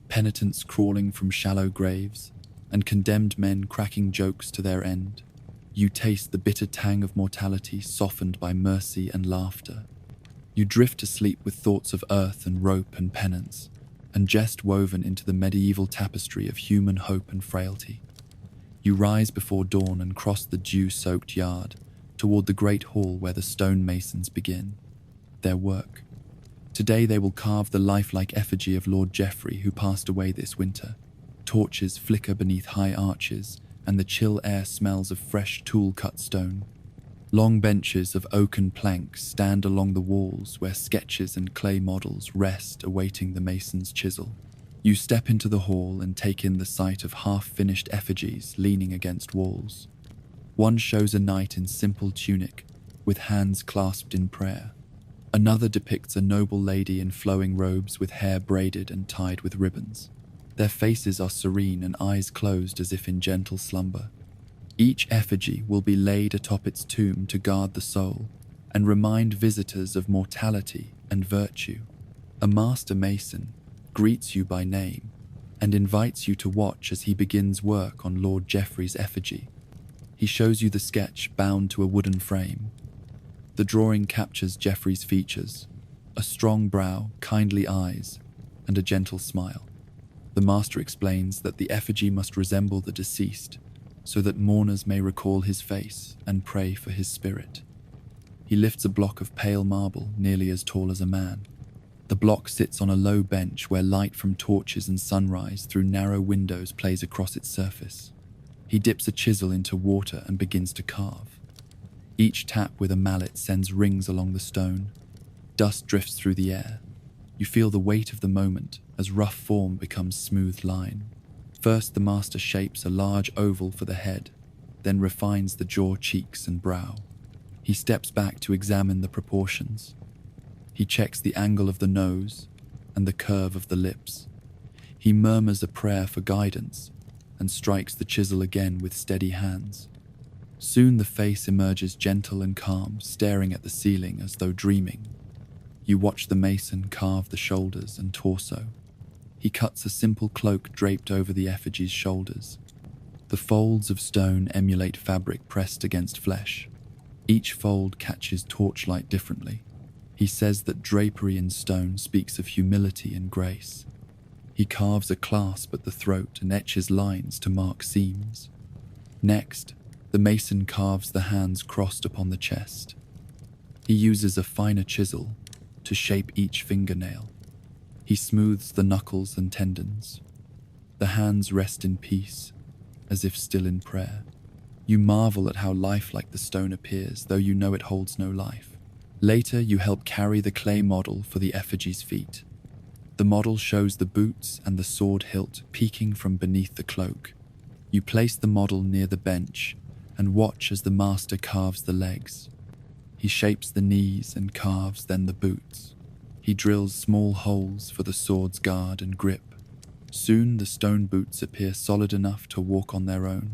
S1: penitents crawling from shallow graves and condemned men cracking jokes to their end. You taste the bitter tang of mortality softened by mercy and laughter. You drift to sleep with thoughts of earth and rope and penance, and jest woven into the medieval tapestry of human hope and frailty. You rise before dawn and cross the dew-soaked yard toward the great hall where the stonemasons begin their work. Today they will carve the lifelike effigy of Lord Geoffrey, who passed away this winter. Torches flicker beneath high arches, and the chill air smells of fresh tool-cut stone. Long benches of oaken planks stand along the walls where sketches and clay models rest awaiting the mason's chisel. You step into the hall and take in the sight of half-finished effigies leaning against walls. One shows a knight in simple tunic, with hands clasped in prayer. Another depicts a noble lady in flowing robes with hair braided and tied with ribbons. Their faces are serene and eyes closed as if in gentle slumber. Each effigy will be laid atop its tomb to guard the soul and remind visitors of mortality and virtue. A master mason greets you by name and invites you to watch as he begins work on Lord Geoffrey's effigy. He shows you the sketch bound to a wooden frame. The drawing captures Geoffrey's features: a strong brow, kindly eyes, and a gentle smile. The master explains that the effigy must resemble the deceased, so that mourners may recall his face and pray for his spirit. He lifts a block of pale marble nearly as tall as a man. The block sits on a low bench where light from torches and sunrise through narrow windows plays across its surface. He dips a chisel into water and begins to carve. Each tap with a mallet sends rings along the stone. Dust drifts through the air. You feel the weight of the moment as rough form becomes smooth line. First, the master shapes a large oval for the head, then refines the jaw, cheeks, and brow. He steps back to examine the proportions. He checks the angle of the nose and the curve of the lips. He murmurs a prayer for guidance and strikes the chisel again with steady hands. Soon the face emerges gentle and calm, staring at the ceiling as though dreaming. You watch the mason carve the shoulders and torso. He cuts a simple cloak draped over the effigy's shoulders. The folds of stone emulate fabric pressed against flesh. Each fold catches torchlight differently. He says that drapery in stone speaks of humility and grace. He carves a clasp at the throat and etches lines to mark seams. Next, the mason carves the hands crossed upon the chest. He uses a finer chisel to shape each fingernail. He smooths the knuckles and tendons. The hands rest in peace, as if still in prayer. You marvel at how lifelike the stone appears, though you know it holds no life. Later, you help carry the clay model for the effigy's feet. The model shows the boots and the sword hilt peeking from beneath the cloak. You place the model near the bench and watch as the master carves the legs. He shapes the knees and carves then the boots. He drills small holes for the sword's guard and grip. Soon the stone boots appear solid enough to walk on their own.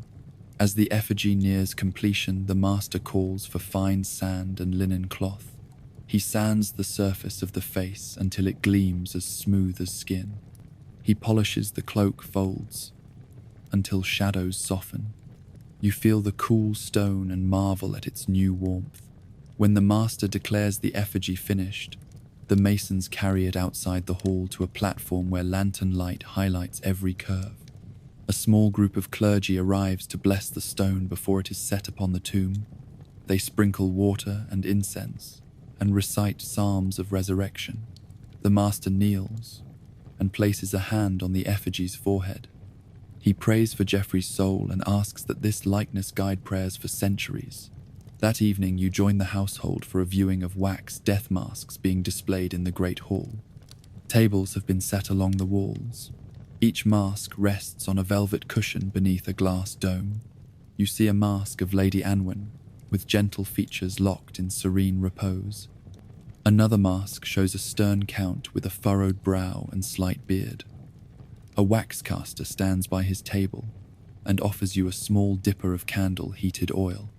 S1: As the effigy nears completion, the master calls for fine sand and linen cloth. He sands the surface of the face until it gleams as smooth as skin. He polishes the cloak folds until shadows soften. You feel the cool stone and marvel at its new warmth. When the master declares the effigy finished, the masons carry it outside the hall to a platform where lantern light highlights every curve. A small group of clergy arrives to bless the stone before it is set upon the tomb. They sprinkle water and incense and recite psalms of resurrection. The master kneels and places a hand on the effigy's forehead. He prays for Geoffrey's soul and asks that this likeness guide prayers for centuries. That evening, you join the household for a viewing of wax death masks being displayed in the great hall. Tables have been set along the walls. Each mask rests on a velvet cushion beneath a glass dome. You see a mask of Lady Anwen, with gentle features locked in serene repose. Another mask shows a stern count with a furrowed brow and slight beard. A wax caster stands by his table and offers you a small dipper of candle-heated oil.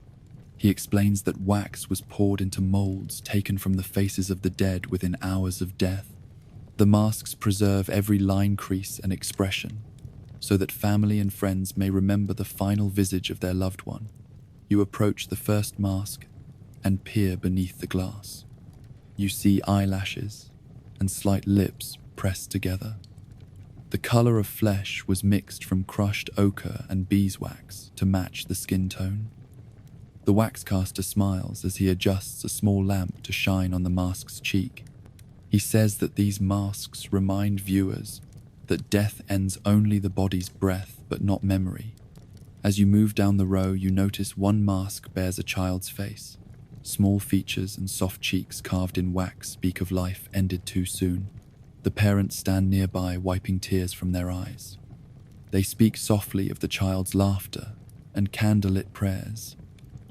S1: He explains that wax was poured into molds taken from the faces of the dead within hours of death. The masks preserve every line crease and expression, so that family and friends may remember the final visage of their loved one. You approach the first mask and peer beneath the glass. You see eyelashes and slight lips pressed together. The color of flesh was mixed from crushed ochre and beeswax to match the skin tone. The wax caster smiles as he adjusts a small lamp to shine on the mask's cheek. He says that these masks remind viewers that death ends only the body's breath but not memory. As you move down the row, you notice one mask bears a child's face. Small features and soft cheeks carved in wax speak of life ended too soon. The parents stand nearby, wiping tears from their eyes. They speak softly of the child's laughter and candlelit prayers.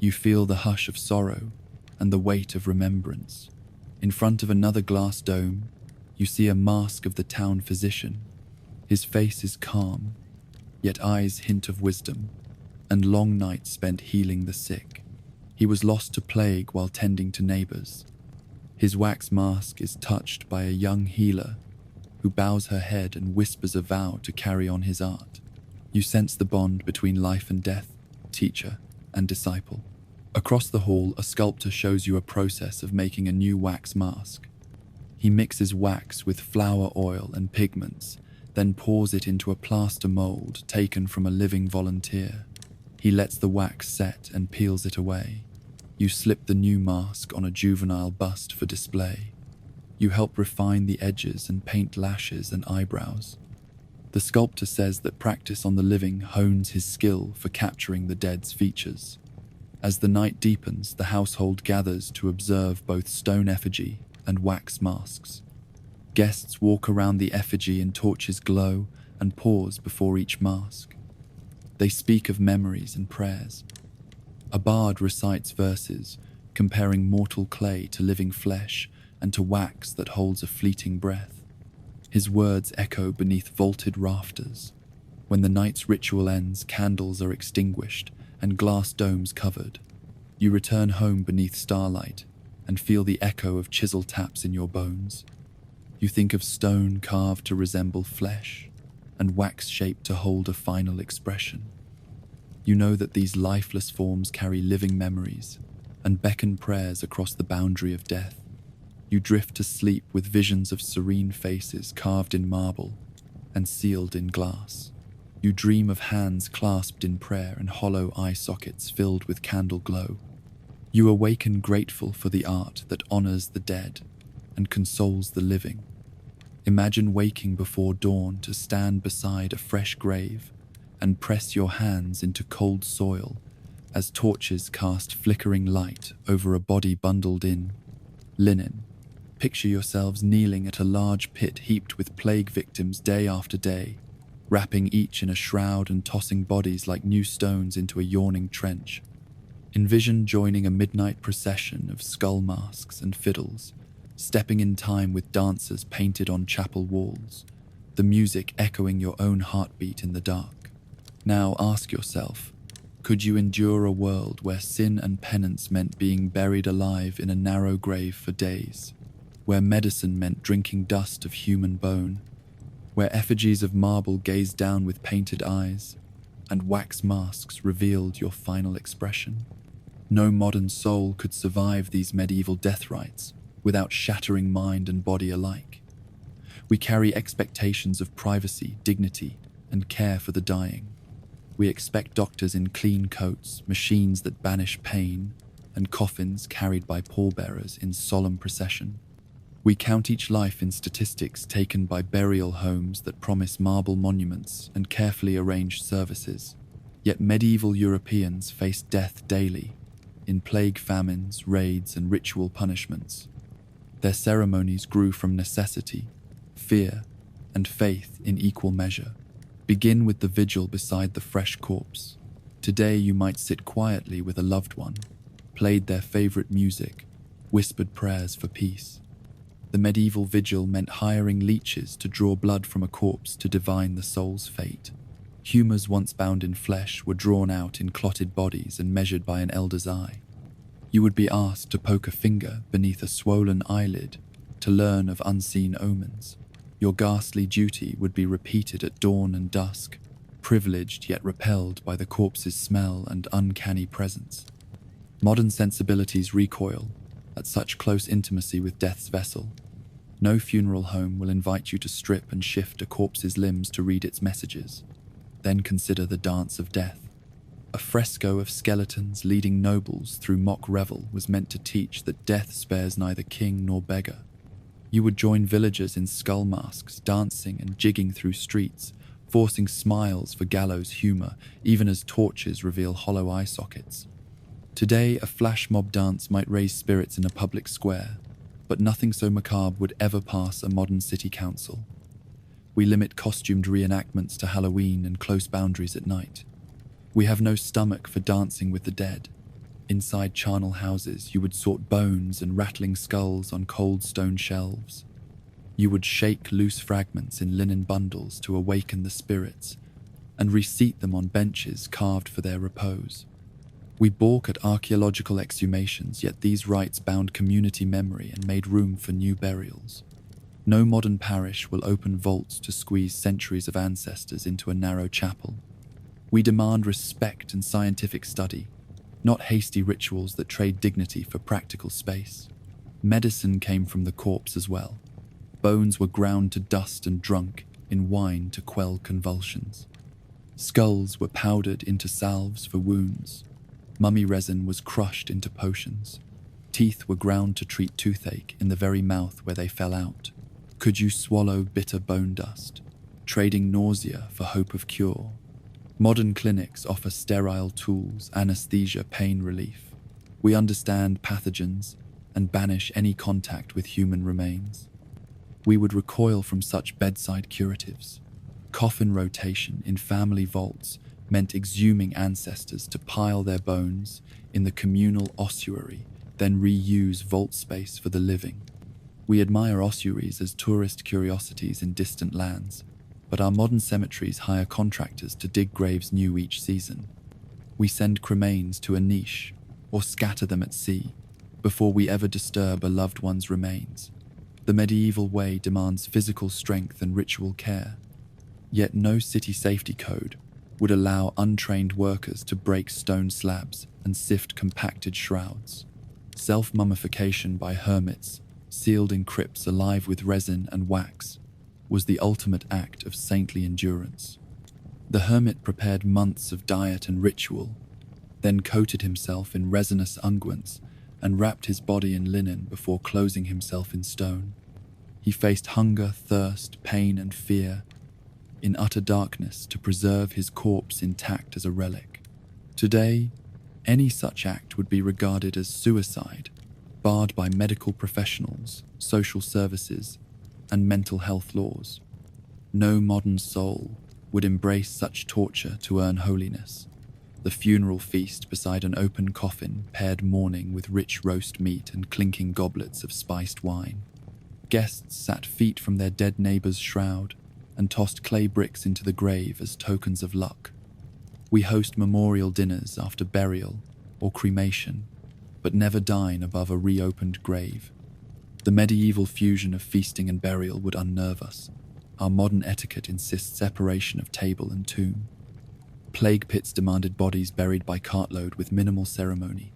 S1: You feel the hush of sorrow and the weight of remembrance. In front of another glass dome, you see a mask of the town physician. His face is calm, yet eyes hint of wisdom, and long nights spent healing the sick. He was lost to plague while tending to neighbors. His wax mask is touched by a young healer who bows her head and whispers a vow to carry on his art. You sense the bond between life and death, teacher and disciple. Across the hall, a sculptor shows you a process of making a new wax mask. He mixes wax with flower oil and pigments, then pours it into a plaster mold taken from a living volunteer. He lets the wax set and peels it away. You slip the new mask on a juvenile bust for display. You help refine the edges and paint lashes and eyebrows. The sculptor says that practice on the living hones his skill for capturing the dead's features. As the night deepens, the household gathers to observe both stone effigy and wax masks. Guests walk around the effigy and torches glow and pause before each mask. They speak of memories and prayers. A bard recites verses, comparing mortal clay to living flesh and to wax that holds a fleeting breath. His words echo beneath vaulted rafters. When the night's ritual ends, candles are extinguished and glass domes covered. You return home beneath starlight and feel the echo of chisel taps in your bones. You think of stone carved to resemble flesh and wax shaped to hold a final expression. You know that these lifeless forms carry living memories and beckon prayers across the boundary of death. You drift to sleep with visions of serene faces carved in marble and sealed in glass. You dream of hands clasped in prayer and hollow eye sockets filled with candle glow. You awaken grateful for the art that honors the dead and consoles the living. Imagine waking before dawn to stand beside a fresh grave and press your hands into cold soil as torches cast flickering light over a body bundled in linen. Picture yourselves kneeling at a large pit heaped with plague victims day after day, wrapping each in a shroud and tossing bodies like new stones into a yawning trench. Envision joining a midnight procession of skull masks and fiddles, stepping in time with dancers painted on chapel walls, the music echoing your own heartbeat in the dark. Now ask yourself, could you endure a world where sin and penance meant being buried alive in a narrow grave for days, where medicine meant drinking dust of human bone, where effigies of marble gazed down with painted eyes, and wax masks revealed your final expression? No modern soul could survive these medieval death rites without shattering mind and body alike. We carry expectations of privacy, dignity, and care for the dying. We expect doctors in clean coats, machines that banish pain, and coffins carried by pallbearers in solemn procession. We count each life in statistics taken by burial homes that promise marble monuments and carefully arranged services. Yet medieval Europeans faced death daily, in plague famines, raids, and ritual punishments. Their ceremonies grew from necessity, fear, and faith in equal measure. Begin with the vigil beside the fresh corpse. Today you might sit quietly with a loved one, played their favorite music, whispered prayers for peace. The medieval vigil meant hiring leeches to draw blood from a corpse to divine the soul's fate. Humours once bound in flesh were drawn out in clotted bodies and measured by an elder's eye. You would be asked to poke a finger beneath a swollen eyelid to learn of unseen omens. Your ghastly duty would be repeated at dawn and dusk, privileged yet repelled by the corpse's smell and uncanny presence. Modern sensibilities recoil at such close intimacy with death's vessel. No funeral home will invite you to strip and shift a corpse's limbs to read its messages. Then consider the dance of death. A fresco of skeletons leading nobles through mock revel was meant to teach that death spares neither king nor beggar. You would join villagers in skull masks, dancing and jigging through streets, forcing smiles for gallows humor, even as torches reveal hollow eye sockets. Today, a flash mob dance might raise spirits in a public square, but nothing so macabre would ever pass a modern city council. We limit costumed reenactments to Halloween and close boundaries at night. We have no stomach for dancing with the dead. Inside charnel houses, you would sort bones and rattling skulls on cold stone shelves. You would shake loose fragments in linen bundles to awaken the spirits, and reseat them on benches carved for their repose. We balk at archaeological exhumations, yet these rites bound community memory and made room for new burials. No modern parish will open vaults to squeeze centuries of ancestors into a narrow chapel. We demand respect and scientific study, not hasty rituals that trade dignity for practical space. Medicine came from the corpse as well. Bones were ground to dust and drunk in wine to quell convulsions. Skulls were powdered into salves for wounds. Mummy resin was crushed into potions. Teeth were ground to treat toothache in the very mouth where they fell out. Could you swallow bitter bone dust, trading nausea for hope of cure? Modern clinics offer sterile tools, anesthesia, pain relief. We understand pathogens and banish any contact with human remains. We would recoil from such bedside curatives. Coffin rotation in family vaults meant exhuming ancestors to pile their bones in the communal ossuary, then reuse vault space for the living. We admire ossuaries as tourist curiosities in distant lands, but our modern cemeteries hire contractors to dig graves new each season. We send cremains to a niche or scatter them at sea before we ever disturb a loved one's remains. The medieval way demands physical strength and ritual care, yet no city safety code would allow untrained workers to break stone slabs and sift compacted shrouds. Self-mummification by hermits, sealed in crypts alive with resin and wax, was the ultimate act of saintly endurance. The hermit prepared months of diet and ritual, then coated himself in resinous unguents and wrapped his body in linen before closing himself in stone. He faced hunger, thirst, pain, and fear in utter darkness to preserve his corpse intact as a relic. Today, any such act would be regarded as suicide, barred by medical professionals, social services, and mental health laws. No modern soul would embrace such torture to earn holiness. The funeral feast beside an open coffin paired mourning with rich roast meat and clinking goblets of spiced wine. Guests sat feet from their dead neighbor's shroud and tossed clay bricks into the grave as tokens of luck. We host memorial dinners after burial or cremation, but never dine above a reopened grave. The medieval fusion of feasting and burial would unnerve us. Our modern etiquette insists separation of table and tomb. Plague pits demanded bodies buried by cartload with minimal ceremony.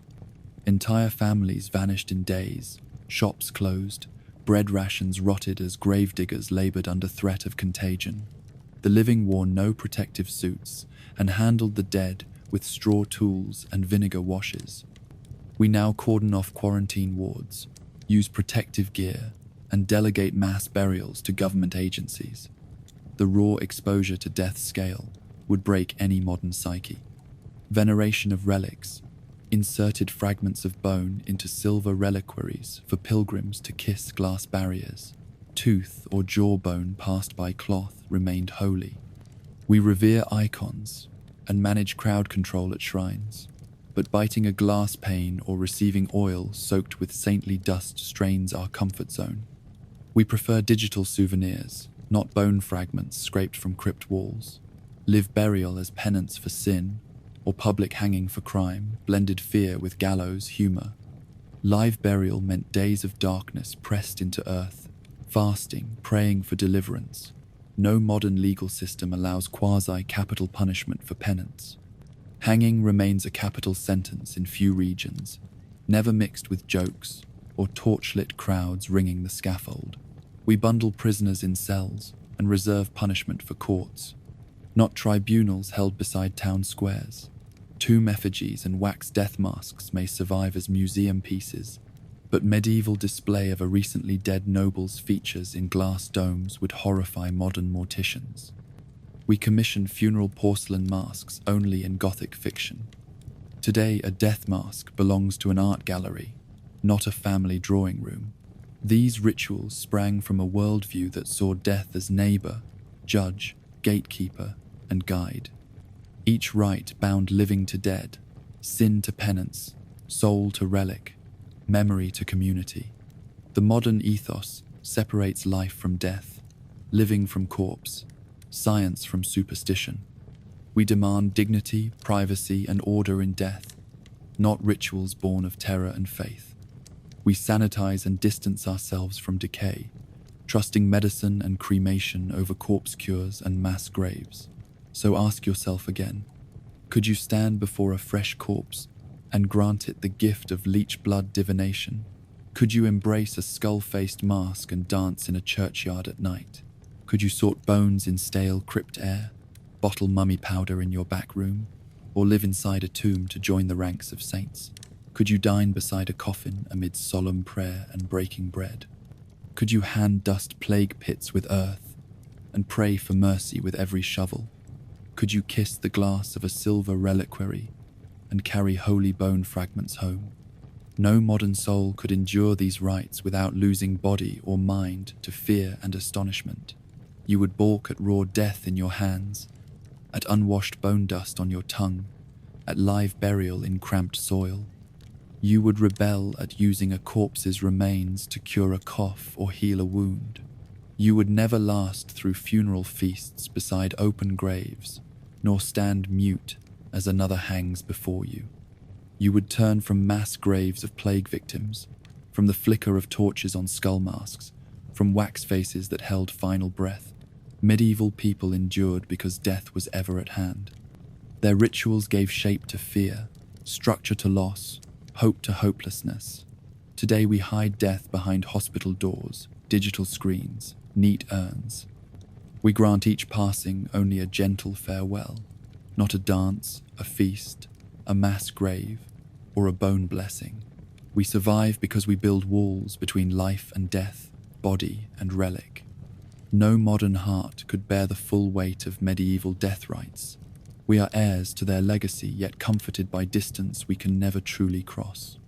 S1: Entire families vanished in days, shops closed, bread rations rotted as gravediggers labored under threat of contagion. The living wore no protective suits and handled the dead with straw tools and vinegar washes. We now cordon off quarantine wards, use protective gear, and delegate mass burials to government agencies. The raw exposure to death's scale would break any modern psyche. Veneration of relics, inserted fragments of bone into silver reliquaries for pilgrims to kiss glass barriers. tooth or jawbone passed by cloth remained holy. We revere icons and manage crowd control at shrines, but biting a glass pane or receiving oil soaked with saintly dust strains our comfort zone. We prefer digital souvenirs, not bone fragments scraped from crypt walls. Live burial as penance for sin, or public hanging for crime, blended fear with gallows humor. Live burial meant days of darkness pressed into earth, fasting, praying for deliverance. No modern legal system allows quasi-capital punishment for penance. Hanging remains a capital sentence in few regions, never mixed with jokes or torchlit crowds ringing the scaffold. We bundle prisoners in cells and reserve punishment for courts, not tribunals held beside town squares. Tomb effigies and wax death masks may survive as museum pieces, but medieval display of a recently dead noble's features in glass domes would horrify modern morticians. We commission funeral porcelain masks only in Gothic fiction. Today, a death mask belongs to an art gallery, not a family drawing room. These rituals sprang from a worldview that saw death as neighbor, judge, gatekeeper, and guide. Each rite bound living to dead, sin to penance, soul to relic, memory to community. The modern ethos separates life from death, living from corpse, science from superstition. We demand dignity, privacy, and order in death, not rituals born of terror and faith. We sanitize and distance ourselves from decay, trusting medicine and cremation over corpse cures and mass graves. So ask yourself again, could you stand before a fresh corpse and grant it the gift of leech blood divination? Could you embrace a skull-faced mask and dance in a churchyard at night? Could you sort bones in stale crypt air, bottle mummy powder in your back room, or live inside a tomb to join the ranks of saints? Could you dine beside a coffin amid solemn prayer and breaking bread? Could you hand dust plague pits with earth and pray for mercy with every shovel? Could you kiss the glass of a silver reliquary and carry holy bone fragments home? No modern soul could endure these rites without losing body or mind to fear and astonishment. You would balk at raw death in your hands, at unwashed bone dust on your tongue, at live burial in cramped soil. You would rebel at using a corpse's remains to cure a cough or heal a wound. You would never last through funeral feasts beside open graves, nor stand mute as another hangs before you. You would turn from mass graves of plague victims, from the flicker of torches on skull masks, from wax faces that held final breath. Medieval people endured because death was ever at hand. Their rituals gave shape to fear, structure to loss, hope to hopelessness. Today we hide death behind hospital doors, digital screens, neat urns. We grant each passing only a gentle farewell, not a dance, a feast, a mass grave, or a bone blessing. We survive because we build walls between life and death, body and relic. No modern heart could bear the full weight of medieval death rites. We are heirs to their legacy, yet comforted by distance we can never truly cross.